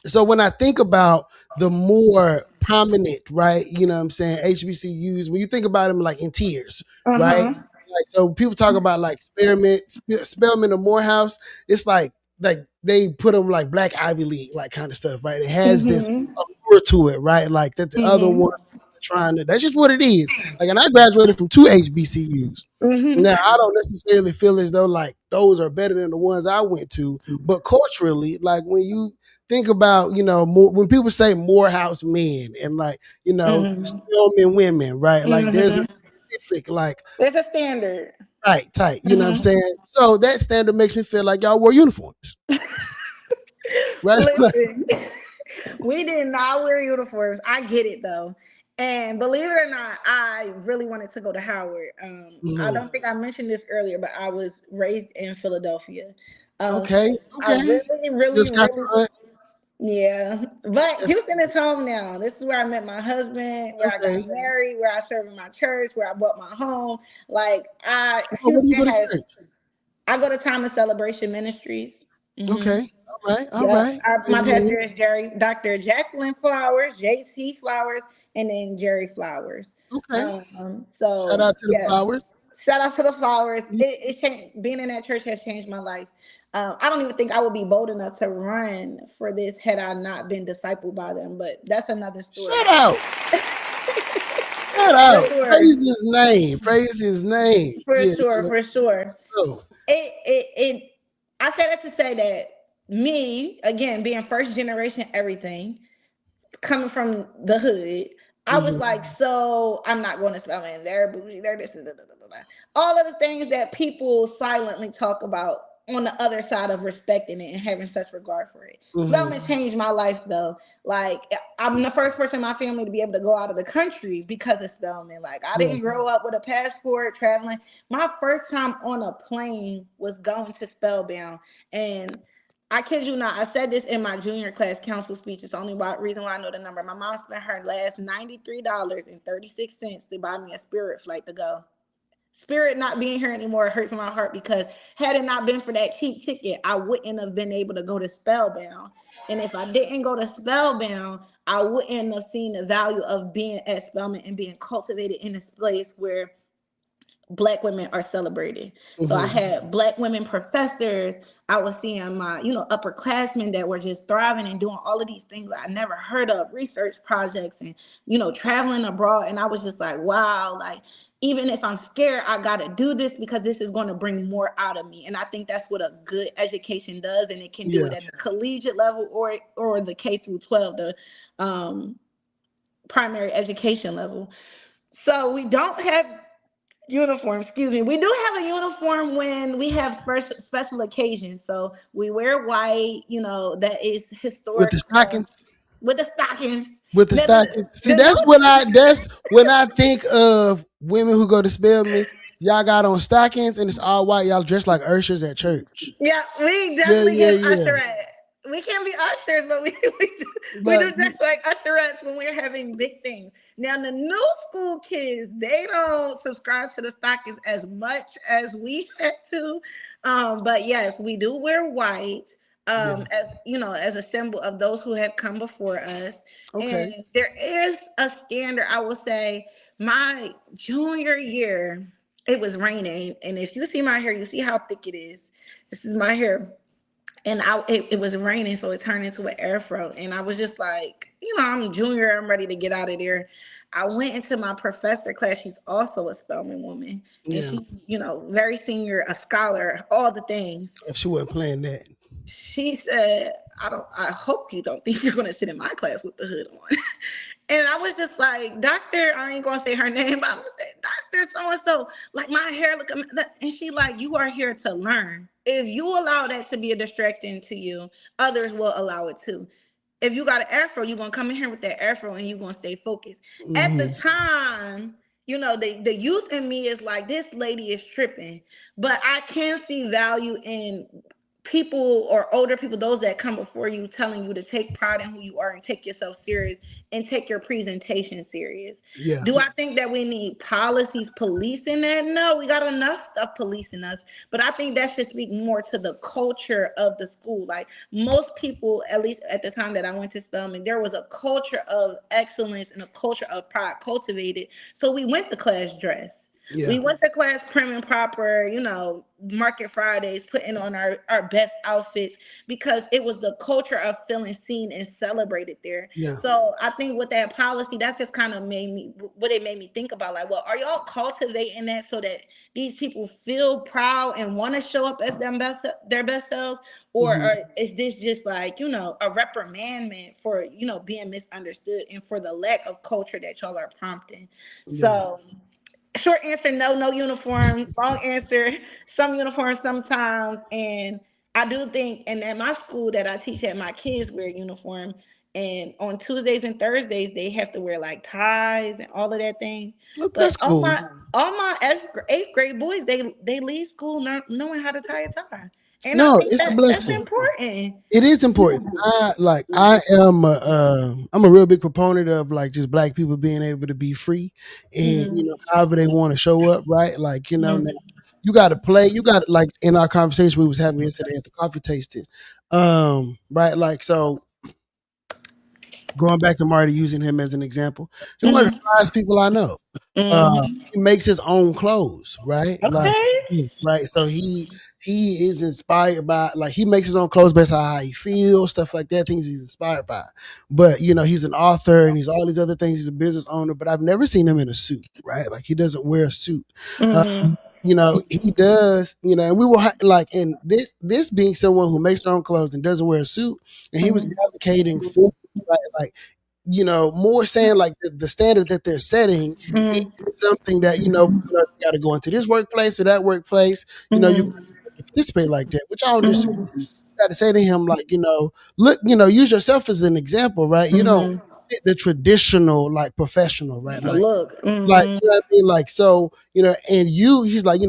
So when I think about the more prominent, right, what I'm saying, HBCUs, when you think about them like in tiers, right?
Uh-huh.
Like so people talk about like Spelman or Morehouse, it's like they put them like Black Ivy League, like kind of stuff, right? It has this
Mhm.
allure to it, right? Like that the other
Mhm.
one trying to that's just what it is. Like and I graduated from two HBCUs.
Mhm.
Now I don't necessarily feel as though like those are better than the ones I went to, but culturally, like when you think about more, when people say Morehouse men and like
Mhm.
Spelman women, right? Like there's a
Mhm.
specific like
There's a standard.
right type. You know what I'm
Mhm.
saying? So that standard makes me feel like y'all wore uniforms, right?
Listen, we did not wear uniforms. I get it though. And believe it or not, I really wanted to go to Howard. I
Mhm.
don't think I mentioned this earlier, but I was raised in Philadelphia.
Okay,
So I
okay.
really,
Good
really,
Scotch
really,
blood.
yeah. But
That's
Houston is home now. This is where I met my husband, where I
okay.
got married, where I serve in my church, where I bought my home. Like
Oh, where do you
Houston
go to
has.
church?
I go to Time of Celebration Ministries. Hmm.
Okay, right, all
Yep.
right.
My
Praise the Lord.
pastor is Dr. Jacqueline Flowers, JC Flowers, and then Jerry Flowers.
Okay. Shout
So
out to the
yes,
flowers.
shout out to the Flowers.
Yeah.
It changed. Being in that church has changed my life. I don't even think I would be bold enough to run for this had I not been discipled by them. But that's another story
Shout out. Shout
for
out.
sure.
Praise his name. Praise his name.
For
Yeah,
sure,
yeah.
for sure.
So,
It I said that to say that me, again, being first generation everything, coming from the hood, I was
mhm.
like, so I'm not going to Spelman. They're bougie, they're this, all of the things that people silently talk about on the other side of respecting it and having such regard for it.
Mhm.
Spelman changed my life though. Like I'm the first person in my family to be able to go out of the country because of Spelman. Like I
Yeah.
didn't grow up with a passport traveling. My first time on a plane was going to Spellbound, and I kid you not. I said this in my junior class council speech. It's the only reason why I know the number. My mom spent her last $93.36 to buy me a Spirit flight to go. Spirit not being here anymore hurts my heart because had it not been for that cheap ticket, I wouldn't have been able to go to Spellbound. And if I didn't go to Spellbound, I wouldn't have seen the value of being at Spellman and being cultivated in this place where Black women are celebrated. So I
Mhm.
had Black women professors. I was seeing my, upperclassmen that were just thriving and doing all of these things I never heard of, research projects and, traveling abroad. And I was just like, wow, like even if I'm scared, I got to do this because this is going to bring more out of me. And I think that's what a good education does. And it can do it
Yeah.
at the collegiate level or the K through 12, the um, primary education level. So we don't have uniform, excuse me. We do have a uniform when we have special occasions. So we wear white, that is
With the
historic
stockings.
with the stockings.
With the
Now
stockings. See,
the new
that's when I think of women who go to Spelman. Y'all got on stockings and it's all white. Y'all dressed like ushers at church.
Yeah, we
Yeah,
definitely
yeah,
give
yeah.
usherette. We can't be ushers, but we
But
do dress like usherettes when we're having big things. Now the new school kids, they don't subscribe to the stockings as much as we had to. But yes, we do wear white.
yeah.
As as a symbol of those who have come before us.
Okay.
And there is a standard, I will say, my junior year, it was raining. And if you see my hair, you see how thick it is. This is my hair. And it was raining, so it turned into an afro. And I was just like, I'm junior, I'm ready to get out of there. I went into my professor class. She's also a Spelman woman. And
Yeah.
she, very senior, a scholar, all the things.
If she wasn't playing that.
She said, I hope you don't think you're gonna sit in my class with the hood on. And I was just like, Doctor, I ain't gonna say her name, but I'm gonna say Doctor so and so, like my hair look, and she like, you are here to learn. If you allow that to be a distraction to you, others will allow it too. If you got an afro, you're gonna come in here with that afro and you're gonna stay focused. At the
Hmm.
time, the youth in me is like, this lady is tripping, but I can see value in people or older people, those that come before you, telling you to take pride in who you are and take yourself serious and take your presentation serious.
Yeah.
Do I think that we need policies policing that? No, we got enough stuff policing us. But I think that should speak more to the culture of the school. Like most people, at least at the time that I went to Spelman, there was a culture of excellence and a culture of pride cultivated. So we went to class dressed.
Yeah.
We went to class prim and proper, Market Fridays, putting on our best outfits because it was the culture of feeling seen and celebrated there.
Yeah.
So I think with that policy, that's just kind of made me think about, like, well, are y'all cultivating that so that these people feel proud and want to show up as their best selves?
Hmm.
Is this just like, a reprimandment for, being misunderstood and for the lack of culture that y'all are prompting?
Yeah.
So short answer, no, no uniform. Long answer, some uniforms sometimes. And I do think, and at my school that I teach at, my kids wear uniform. And on Tuesdays and Thursdays, they have to wear like ties and all of that thing.
Look,
But
that's cool.
all my eighth grade boys, they leave school not knowing how to tie a tie. And I
No,
think
it's a
that's
blessing.
important.
It is important. I'm a real big proponent of like just black people being able to be free and
Mhm.
however they want to show up, right? Like, now
Mhm.
you gotta play, you got like in our conversation we was having yesterday at the coffee tasting. Right, like so going back to Marty, using him as an example, he's one of the
Mm-hmm.
finest people I know.
Mm-hmm.
He makes his own clothes, right? Like,
Okay.
right. So he is inspired by, like, he makes his own clothes based on how he feels, stuff like that, things he's inspired by. But he's an author and he's all these other things. He's a business owner, but I've never seen him in a suit, right? Like he doesn't wear a suit. Uh,
Mm-hmm.
he does, and we were like, and this being someone who makes their own clothes and doesn't wear a suit, and he was
Mm-hmm.
advocating for, right, like, more saying like the standard that they're setting is something that, you got to go into this workplace or that workplace, you
Mm-hmm.
participate like that, which I don't disagree.
Mm-hmm.
Got to say to him, like, look, use yourself as an example, right? You don't
Mm-hmm.
fit the traditional, like, professional, right?
Look.
Like,
Mm-hmm.
you know what I mean? Like, so, and he's like,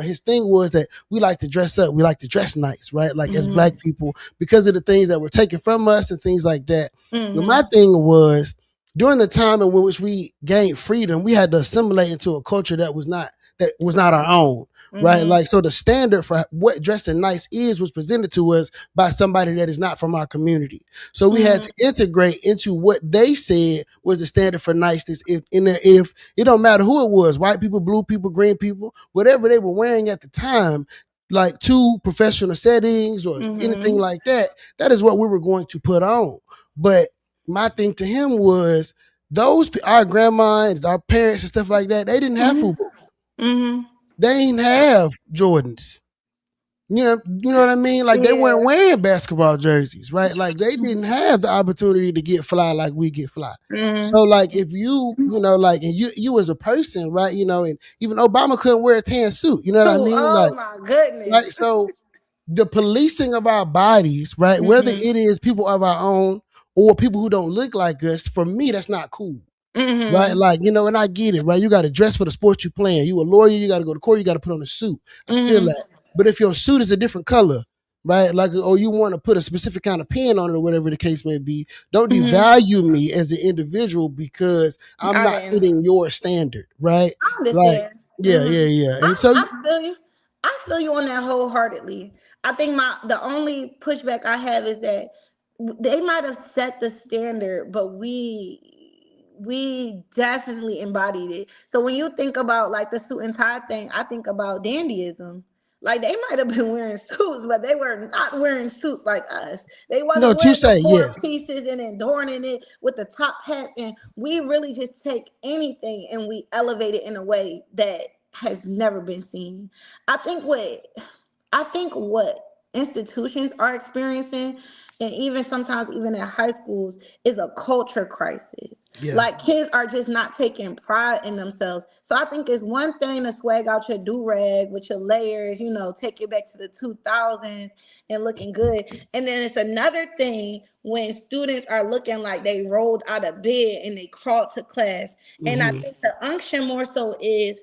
his thing was that we like to dress up, we like to dress nice, right? Like, as
Mm-hmm.
black people, because of the things that were taken from us and things like that. My
Mm-hmm.
thing was, during the time in which we gained freedom, we had to assimilate into a culture that was not our own, right?
Mm-hmm.
Like, so the standard for what dressing nice is was presented to us by somebody that is not from our community. So we had
Mm-hmm.
to integrate into what they said was the standard for niceness. If it don't matter who it was, white people, blue people, green people, whatever they were wearing at the time, like to professional settings or anything
Mm-hmm.
like that, that is what we were going to put on. But my thing to him was, our grandma and our parents and stuff like that, they didn't have
Mm-hmm.
FUBU.
Mm-hmm.
They didn't have Jordans. You know what I mean? Like, they
Yeah.
weren't wearing basketball jerseys, right? Like, they didn't have the opportunity to get fly like we get fly.
Mm-hmm.
So, like, if like, and you as a person, right? And even Obama couldn't wear a tan suit. You know what I
Too.
mean?
Oh
Like,
my goodness.
so the policing of our bodies, right? Whether
Mm-hmm.
it is people of our own or people who don't look like us, for me, that's not cool. Right,
Mm-hmm.
like, and I get it, right? You got to dress for the sport you playing. You a lawyer, you got to go to court, you got to put on a suit. I feel
Mm-hmm.
that. But if your suit is a different color, right, like, or you want to put a specific kind of pin on it or whatever the case may be, don't
Mm-hmm.
devalue me as an individual because I'm
I
not
didn't.
fitting your standard, right?
I
Like,
understand.
yeah, yeah,
Mm-hmm.
yeah. And so,
I feel you. I feel you on that wholeheartedly. I think the only pushback I have is that they might have set the standard, but we definitely embodied it. So when you think about like the suit and tie thing, I think about dandyism. Like they might have been wearing suits, but they were not wearing suits like us. They
no,
wasn't
to
wearing the
say,
four
yes.
pieces and adorning it with the top hats. And we really just take anything and we elevate it in a way that has never been seen. I think what I think what institutions are experiencing, and even sometimes even at high schools, is a culture crisis.
Yeah.
Like kids are just not taking pride in themselves. So I think it's one thing to swag out your do rag with your layers, take it back to the 2000s and looking good. And then it's another thing when students are looking like they rolled out of bed and they crawled to class. And I
Hmm.
think the unction more so is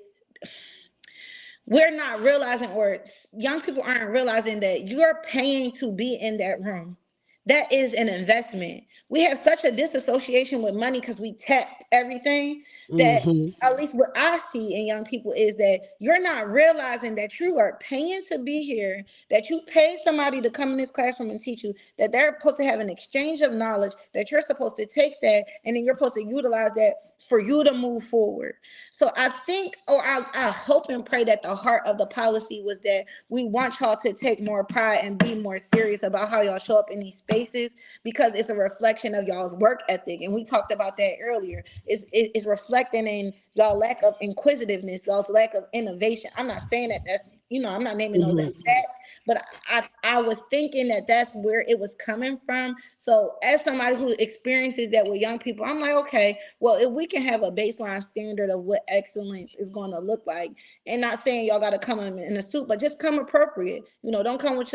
we're not realizing, or young people aren't realizing, that you're paying to be in that room. That is an investment. We have such a disassociation with money because we tap everything, that
Hmm.
at least what I see in young people is that you're not realizing that you are paying to be here, that you pay somebody to come in this classroom and teach you, that they're supposed to have an exchange of knowledge, that you're supposed to take that and then you're supposed to utilize that for you to move forward. So I think, or I hope and pray that the heart of the policy was that we want y'all to take more pride and be more serious about how y'all show up in these spaces, because it's a reflection of y'all's work ethic. And we talked about that earlier. It's reflecting in y'all lack of inquisitiveness, y'all's lack of innovation. I'm not saying that I'm not naming those as
Hmm.
facts, but I was thinking that that's where it was coming from. So as somebody who experiences that with young people, I'm like, okay, well, if we can have a baseline standard of what excellence is going to look like, and not saying y'all got to come in a suit, but just come appropriate. Don't come with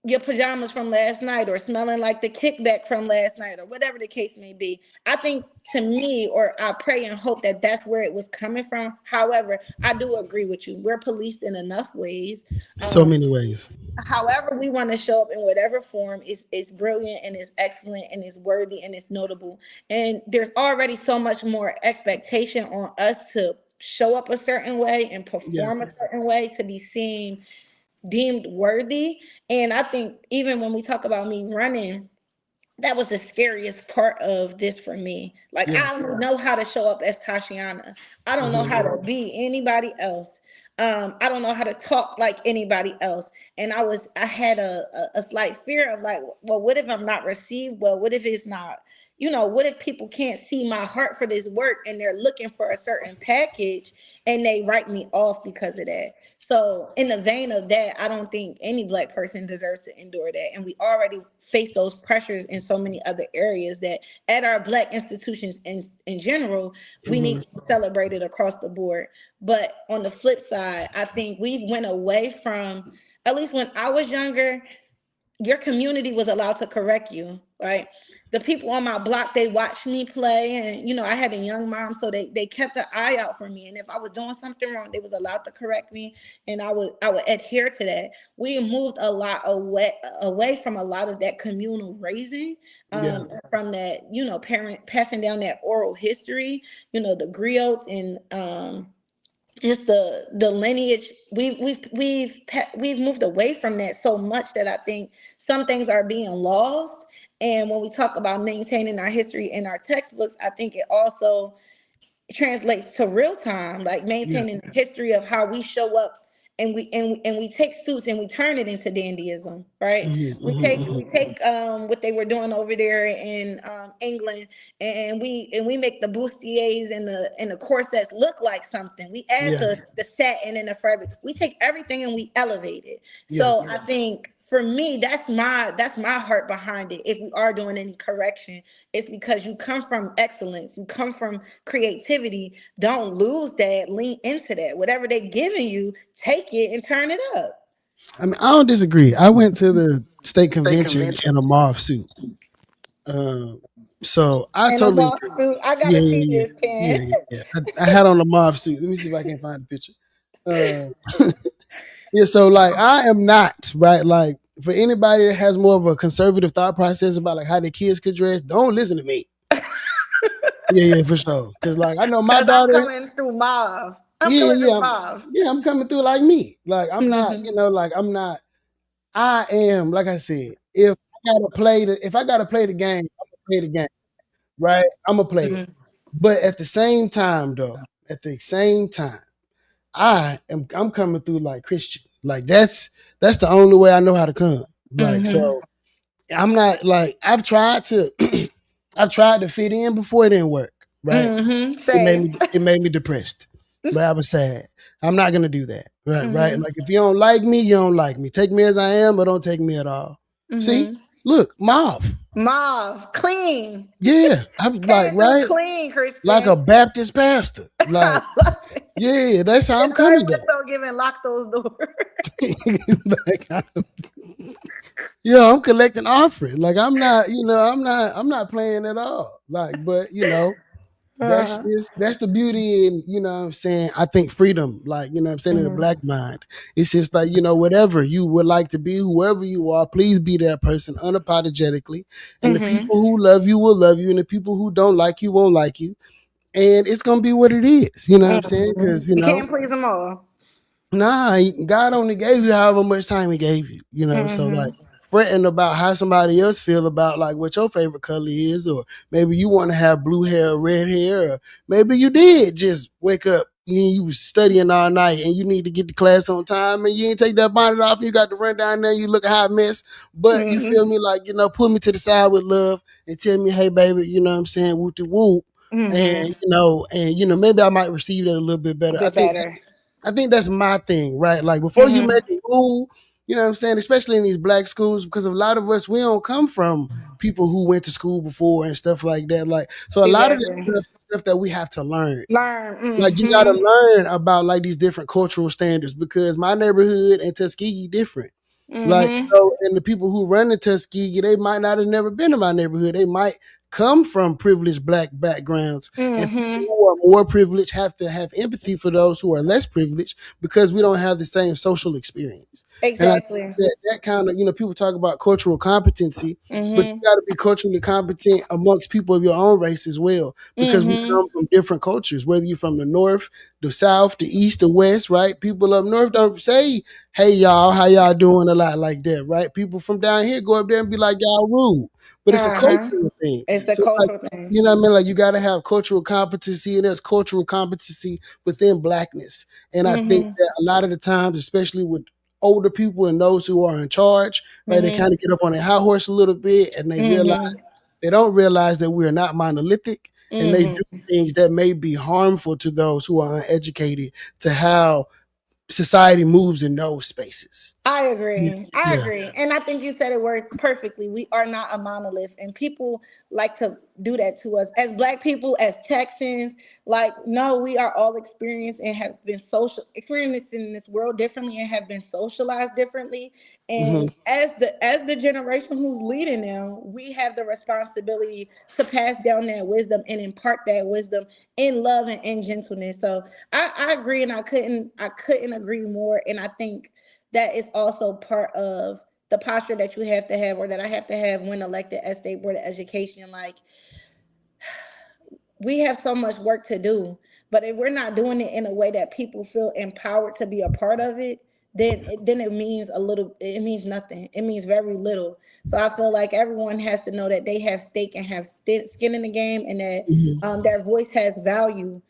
your pajamas from last night or smelling like the kickback from last night or whatever the case may be. I think, to me, or I pray and hope that that's where it was coming from. However, I do agree with you. We're policed in enough ways.
So
Um,
many ways.
However we want to show up in whatever form is brilliant and is excellent and is worthy and is notable. And there's already so much more expectation on us to show up a certain way and
Yeah.
perform a certain way to be seen deemed worthy. And I think even when we talk about me running, that was the scariest part of this for me. Like,
Yeah.
I don't know how to show up as Tashiana. I don't know
Mm-hmm.
how to be anybody else. I don't know how to talk like anybody else. And I had a slight fear of like, well, what if I'm not received? Well, what if it's not, what if people can't see my heart for this work and they're looking for a certain package and they write me off because of that? So, in the vein of that, I don't think any Black person deserves to endure that. And we already face those pressures in so many other areas that at our Black institutions in general, we
Mm-hmm.
need to celebrate it across the board. But on the flip side, I think we've went away from, at least when I was younger, your community was allowed to correct you, right? The people on my block, they watched me play, and I had a young mom, so they kept an eye out for me. And if I was doing something wrong, they was allowed to correct me, and I would adhere to that. We moved a lot away from a lot of that communal raising,
Yeah.
from that, parent passing down that oral history, the griots and just the lineage. We've moved away from that so much that I think some things are being lost. And when we talk about maintaining our history in our textbooks, I think it also translates to real time, like
Yeah.
maintaining the history of how we show up, and we take suits and we turn it into dandyism, right?
Mm-hmm.
We
Mm-hmm.
take
Mm-hmm.
we take what they were doing over there in England, and we make the bustiers and the corsets look like something. We add
Yeah.
the satin and the fabric. We take everything and we elevate it.
Yeah.
So I think for me, that's my heart behind it. If we are doing any correction, it's because you come from excellence, you come from creativity. Don't lose that. Lean into that. Whatever they're giving you, take it and turn it up.
I mean, I don't disagree. I went to the state convention in a mauve suit. Um, so I
And a
totally
moth
agree.
suit. I
Yeah,
gotta see
yeah,
this,
yeah,
Ken.
yeah, yeah. I had on a mauve suit. Let me see if I can find the picture. Uh, yeah, so like I am not right. Like for anybody that has more of a conservative thought process about like how their kids could dress, don't listen to me. Yeah, yeah, for sure. Because like I know my
Cause I'm
daughter.
coming through mauve. I'm
Yeah,
coming
yeah,
through mauve.
yeah. I'm coming through like me. Like I'm not.
Mm-hmm.
Like I'm not. I am, like I said, if I gotta play the game, I'm gonna play the game, right? I'm gonna play it.
Mm-hmm.
But at the same time, though, at the same time, I'm coming through like Christian. Like that's the only way I know how to come. Like
Mm-hmm.
so I'm not like I've tried to fit in before it didn't work, right?
Mm-hmm.
It made
Same.
me it made me depressed. Right? I was sad. I'm not gonna do that. Right, right.
Mm-hmm.
Like if you don't like me, you don't like me. Take me as I am, but don't take me at all. See?
Mm-hmm.
Look, mauve.
Mauve. Clean.
Yeah. I'm like,
Came through
right?
clean,
Like a
Christian.
Baptist pastor. Like,
I love it.
yeah, that's how I'm
It's very
coming
much
though.
so giving lock those doors.
Like, I'm collecting offering. Like I'm not playing at all. Like, but
Uh-huh.
that's the beauty in, what I'm saying, I think freedom, like, I'm saying, in the
Mm-hmm.
black mind. It's just like, whatever you would like to be, whoever you are, please be that person unapologetically. And the
Mm-hmm.
people who love you will love you, and the people who don't like you won't like you. And it's gonna be what it is, you know what I'm saying?
Mm-hmm.
Because,
You can't please them all.
nah, God only gave you however much time he gave you, so like
Mm-hmm.
fretting about how somebody else feel about like what your favorite color is, or maybe you want to have blue hair or red hair, or maybe you did just wake up, you was studying all night and you need to get to class on time and you ain't take that bonnet off and you got to run down there, you look a hot mess. But you feel
Mm-hmm.
me, like, pull me to the side with love and tell me, hey baby, you know what I'm saying, whoop de whoop. And
Mm-hmm.
maybe I might receive that a little bit
A
better. I
bit
think
better.
I think that's my thing, right? Like before you
Mm-hmm.
make a rule, you know what I'm saying, especially in these black schools, because a lot of us, we don't come from people who went to school before and stuff like that. Like, so a lot of this
Exactly.
stuff is stuff that we have to learn.
Learn.
Like you gotta
Mm-hmm.
learn about like these different cultural standards, because my neighborhood and Tuskegee different. Like,
Mm-hmm.
so, and the people who run in Tuskegee, they might not have never been to my neighborhood. They might come from privileged Black backgrounds, and
Mm-hmm.
people who are more privileged have to have empathy for those who are less privileged because we don't have the same social experience. And I think
Exactly.
that kind of, people talk about cultural competency, but you
Mm-hmm.
got to be culturally competent amongst people of your own race as well, because we
Mm-hmm.
come from different cultures, whether you're from the north, the south, the east, the west, right? People up north don't say, "Hey y'all, how y'all doing?" a lot like that, right? People from down here go up there and be like, "Y'all rude," but it's a
Uh-huh.
cultural thing.
It's the
So like,
cultural thing.
you know what I mean? Like you got to have cultural competency, and there's cultural competency within Blackness. And I think
Mm-hmm.
that a lot of the times, especially with older people and those who are in charge, right, they
Mm-hmm.
kind of get up on their high horse a little bit, and
Mm-hmm.
they don't realize that we are not monolithic, and they do
Mm-hmm.
things that may be harmful to those who are uneducated to how society moves in those spaces.
I agree. I
Yeah.
agree. And I think you said it word perfectly. We are not a monolith. And people like to do that to us. As Black people, as Texans, like, no, we are all experienced and have been experienced in this world differently and have been socialized differently.
Hmm.
And as the generation who's leading now, we have the responsibility to pass down that wisdom and impart that wisdom in love and in gentleness. So I agree, and I couldn't agree more. And I think that is also part of the posture that you have to have, or that I have to have when elected as state board of education. Like, we have so much work to do, but if we're not doing it in a way that people feel empowered to be a part of it, then it means a little, it means nothing, it means very little. So I feel like everyone has to know that they have stake and have skin in the game, and that
Hmm.
their voice has value.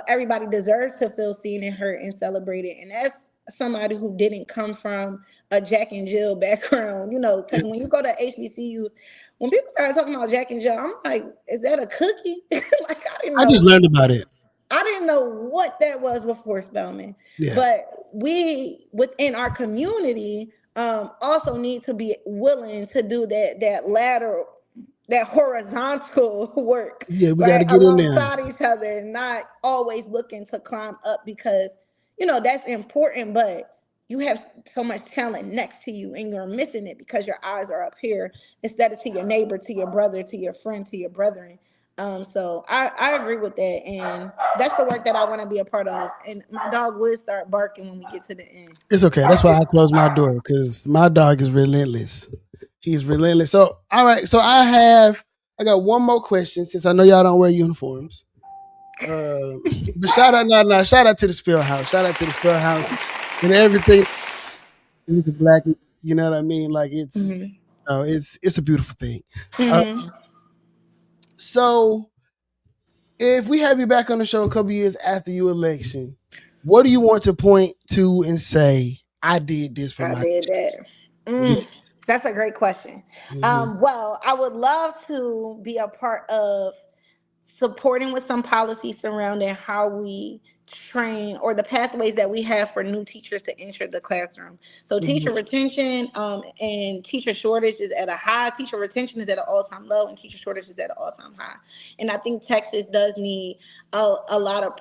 Everybody deserves to feel seen and heard and celebrated, and that's somebody who didn't come from a Jack and Jill background, because when you go to HBCUs, when people started talking about Jack and Jill, I'm like, is that a cookie? Like, I didn't
I just
know.
learned about it.
I didn't know what that was before Spelman.
Yeah.
But we within our community also need to be willing to do that lateral, that horizontal work,
Yeah, we got
right,
to get in there.
alongside each other, and not always looking to climb up, because that's important, but you have so much talent next to you and you're missing it because your eyes are up here instead of to your neighbor, to your brother, to your friend, to your brethren. So I agree with that, and that's the work that I want to be a part of. And my dog would start barking when we get to the end.
It's okay. That's why I close my door, because my dog is relentless. He's relentless. So, all right. So I got one more question, since I know y'all don't wear uniforms. But shout out, no, shout out to the Spill House. Shout out to the Spill House and everything with the Black. You know what I mean? Like
Mm-hmm.
it's a beautiful thing. Uh,
Mm-hmm.
so if we have you back on the show a couple years after your election, what do you want to point to and say, "I did this for
I
my"?
did that. Mm,
Yes.
that's a great question.
Hmm.
Well, I would love to be a part of supporting with some policy surrounding how we train, or the pathways that we have for new teachers to enter the classroom. So
Hmm.
teacher retention and teacher shortage is at a high. Teacher retention is at an all-time low, and teacher shortage is at an all-time high. And I think Texas does need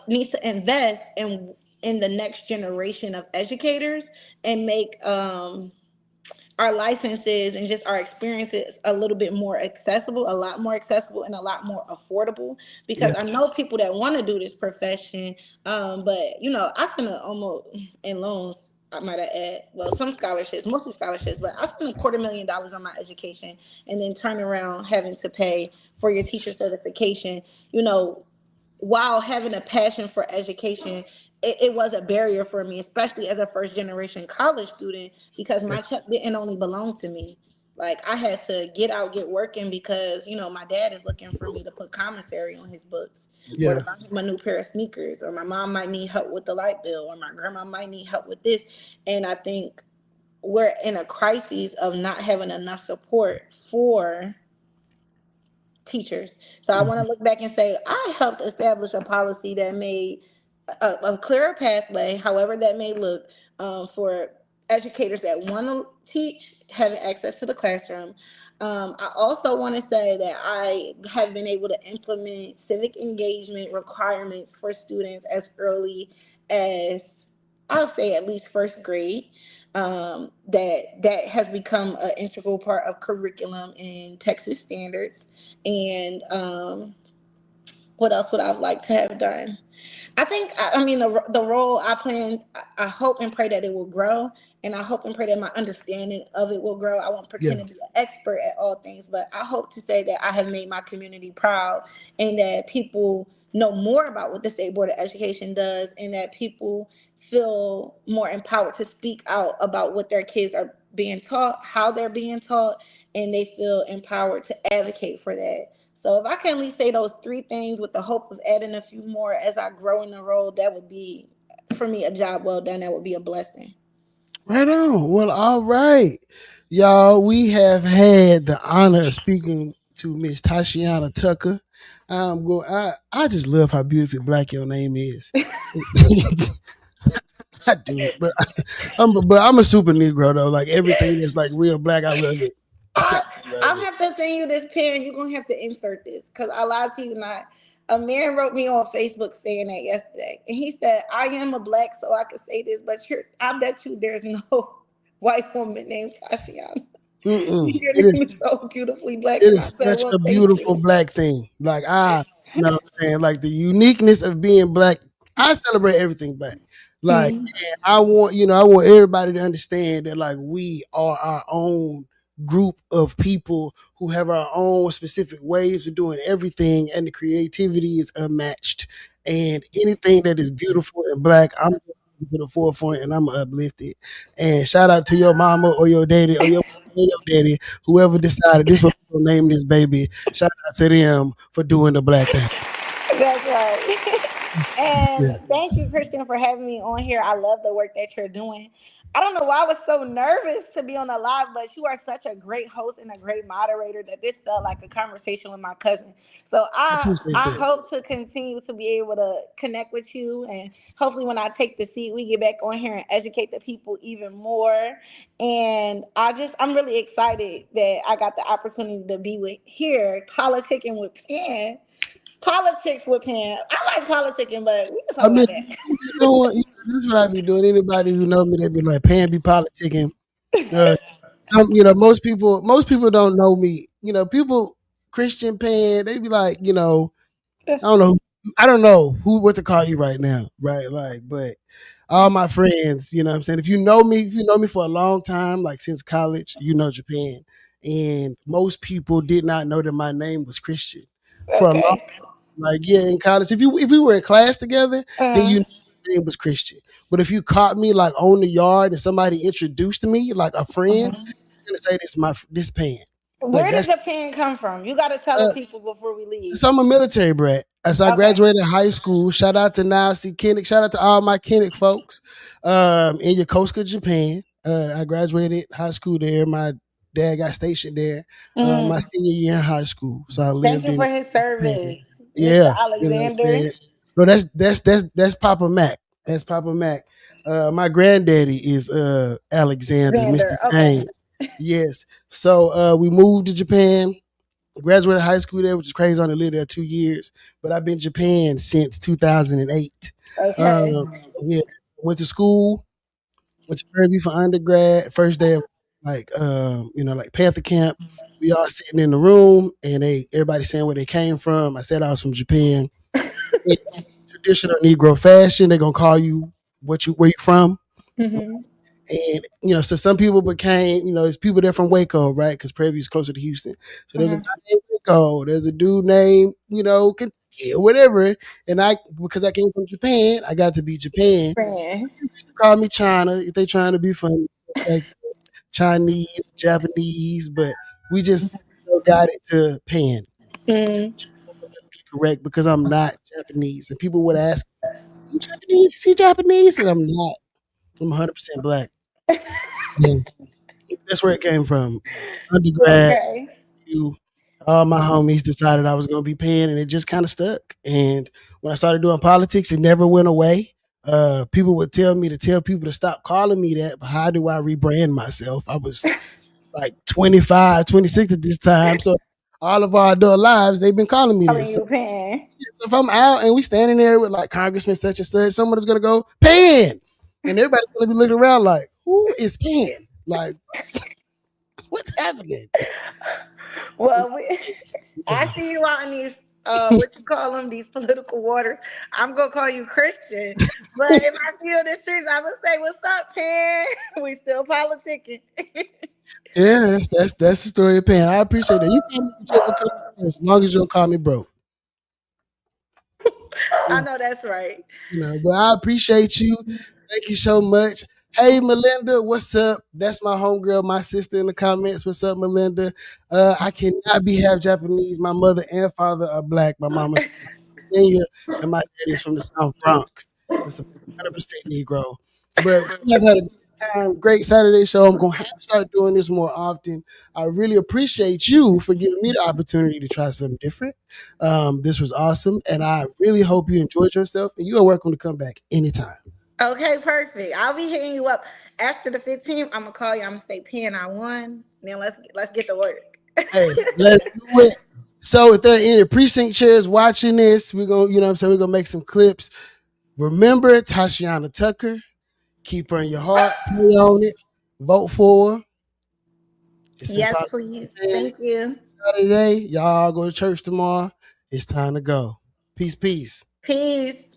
needs to invest in the next generation of educators, and make our licenses and just our experiences a little bit more accessible, a lot more accessible, and a lot more affordable.
Yeah.
Because I know people that want to do this profession, but I spend almost in loans. I might add, well, some scholarships, mostly scholarships, but I spent $250,000 on my education, and then turn around having to pay for your teacher certification. You know, while having a passion for education, it was a barrier for me, especially as a first generation college student, because my check didn't only belong to me. Like, I had to get out, get working, because my dad is looking for me to put commissary on his books, or to
Yeah.
buy him a new pair of sneakers, or my mom might need help with the light bill, or my grandma might need help with this. And I think we're in a crisis of not having enough support for teachers. So I want to look back and say I helped establish a policy that made a clearer pathway, however that may look, for educators that want to teach having access to the classroom. I also want to say that I have been able to implement civic engagement requirements for students as early as, I'll say, at least first grade. that has become an integral part of curriculum in Texas standards. And what else would I like to have done? I think, I mean, the role I plan, I hope and pray that it will grow. And I hope and pray that my understanding of it will grow. I won't
Yeah.
pretend to be an expert at all things, but I hope to say that I have made my community proud and that people know more about what the State Board of Education does and that people feel more empowered to speak out about what their kids are being taught, how they're being taught, and they feel empowered to advocate for that. So if I can at least say those three things with the hope of adding a few more as I grow in the role, that would be for me a job well done. That would be a blessing.
Right on. Well, all right. Y'all, we have had the honor of speaking to Miss Tashiana Tucker. I just love how beautifully black your name is. I do. But I'm a super Negro though. Like everything that's like real black, I love it. I
I,
love
I'm
it.
have to send you this pen. You're gonna have to insert this because I lied to you not. A man wrote me on Facebook saying that yesterday, and he said, "I am a black, so I could say this, but I bet you there's no white woman named Tashiana.
Mm-mm.
Your
It
name
is
is so beautifully black."
it
And I
is
said,
such
"Well,
a
thank
beautiful
you."
black thing. Like you know what I'm saying? Like the uniqueness of being black. I celebrate everything black. Like
Hmm.
and I want everybody to understand that like we are our own group of people who have our own specific ways of doing everything and the creativity is unmatched. And anything that is beautiful and black, I'm to the forefront and I'm gonna uplift it. And shout out to your mama or your daddy or your daddy, whoever decided this was gonna name this baby. Shout out to them for doing the black thing.
That's right. And
Yeah.
thank you, Christian, for having me on here. I love the work that you're doing. I don't know why I was so nervous to be on the live, but you are such a great host and a great moderator that this felt like a conversation with my cousin. So
I
I
appreciate
I
that.
hope to continue to be able to connect with you, and hopefully when I take the seat, we get back on here and educate the people even more. And I'm really excited that I got the opportunity to be with here politicking with Penn. Politics with him. I like politicking, but we can talk
I mean,
about that.
that's what I be doing. Anybody who know me, they be like, "Pan be politicking." Uh, most people don't know me. People Christian Pan, they be like, I don't know. I don't know what to call you right now, right? Like, but all my friends, you know what I'm saying? If you know me for a long time, like since college, you know Japan. And most people did not know that my name was Christian. For a long
Okay.
like yeah, in college. If we were in class together, then
Uh,
you knew my name was Christian. But if you caught me like on the yard and somebody introduced me, like a friend, I'm gonna say this pan. Like
where did
that's
Japan come from? You got to tell the
uh,
people before we leave.
so I'm a military brat. So I
Okay.
graduated high school. Shout out to Nazi Kinnick. Shout out to all my Kinnick folks in Yokosuka, Japan. I graduated high school there. My dad got stationed there my
Mm.
senior year in high school. So I
Thank
lived
you
in
for his
Japan.
service, Mr.
Yeah, you know what I'm
Alexander.
saying. No, that's Papa Mac. That's Papa Mac. My granddaddy is Alexander, Mr.
Xander. Okay.
James. Yes. So we moved to Japan. Graduated high school there, which is crazy. I only lived there 2 years, but I've been in Japan since 2008.
Okay.
Um, yeah, went to school. Went to Prairie View for undergrad. First day of like Panther camp. We all sitting in the room, and everybody saying where they came from. I said I was from Japan. In traditional Negro fashion, they're gonna call you where you from.
Hmm.
And so some people became, it's people there from Waco, right? Because Prairie View is closer to Houston. So there was a guy named Waco. There's a dude named, Kentucky or whatever. And because I came from Japan, I got to be Japan.
Friend.
People used to call me China if they trying to be funny, like Chinese, Japanese, but we just got it to Pan.
Mm.
Correct, because I'm not Japanese. And people would ask, you Japanese? Is he Japanese? And I'm not. I'm 100% black. Yeah. That's where it came from. Undergrad,
Okay.
you, all my homies decided I was going to be paying, and it just kind of stuck. And when I started doing politics, it never went away. People would tell me to tell people to stop calling me that, but how do I rebrand myself? I was like 25, 26 at this time. So all of our adult lives, they've been calling me
Calling
this. So,
you Pan.
so if I'm out and we standing there with like Congressman such and such, someone is going to go, Pan! And everybody's going to be looking around like, who is Pan? Like, what's happening?
Well, I
Yeah.
see you out in these what you call them, these political waters. I'm gonna call you Christian, but if I see you in the streets, I'm gonna say, "What's up, Pan?" We still politicking.
Yeah, that's the story of Pan. I appreciate that. You call me whichever comes first, as long as you don't call me broke.
I know that's right.
But I appreciate you. Thank you so much. Hey, Melinda, what's up? That's my homegirl, my sister in the comments. What's up, Melinda? I cannot be half Japanese. My mother and father are black. My mama's from Virginia, and my daddy's from the South Bronx. It's 100% Negro. But we have had a great time, great Saturday show. I'm going to have to start doing this more often. I really appreciate you for giving me the opportunity to try something different. This was awesome, and I really hope you enjoyed yourself. And you are welcome to come back anytime.
Okay, perfect. I'll be hitting you up after the 15th. I'm gonna call you. I'm gonna say, "Pan, I won." Then let's get to work.
Hey, let's do it. So, if there are any precinct chairs watching this, we're gonna, you know what I'm saying, we're gonna make some clips. Remember Tashiana Tucker. Keep her in your heart. Pray on it. Vote for her. It's been
Yes,
Pop
please.
Man
Thank you.
Saturday. Y'all go to church tomorrow. It's time to go. Peace, peace.
Peace.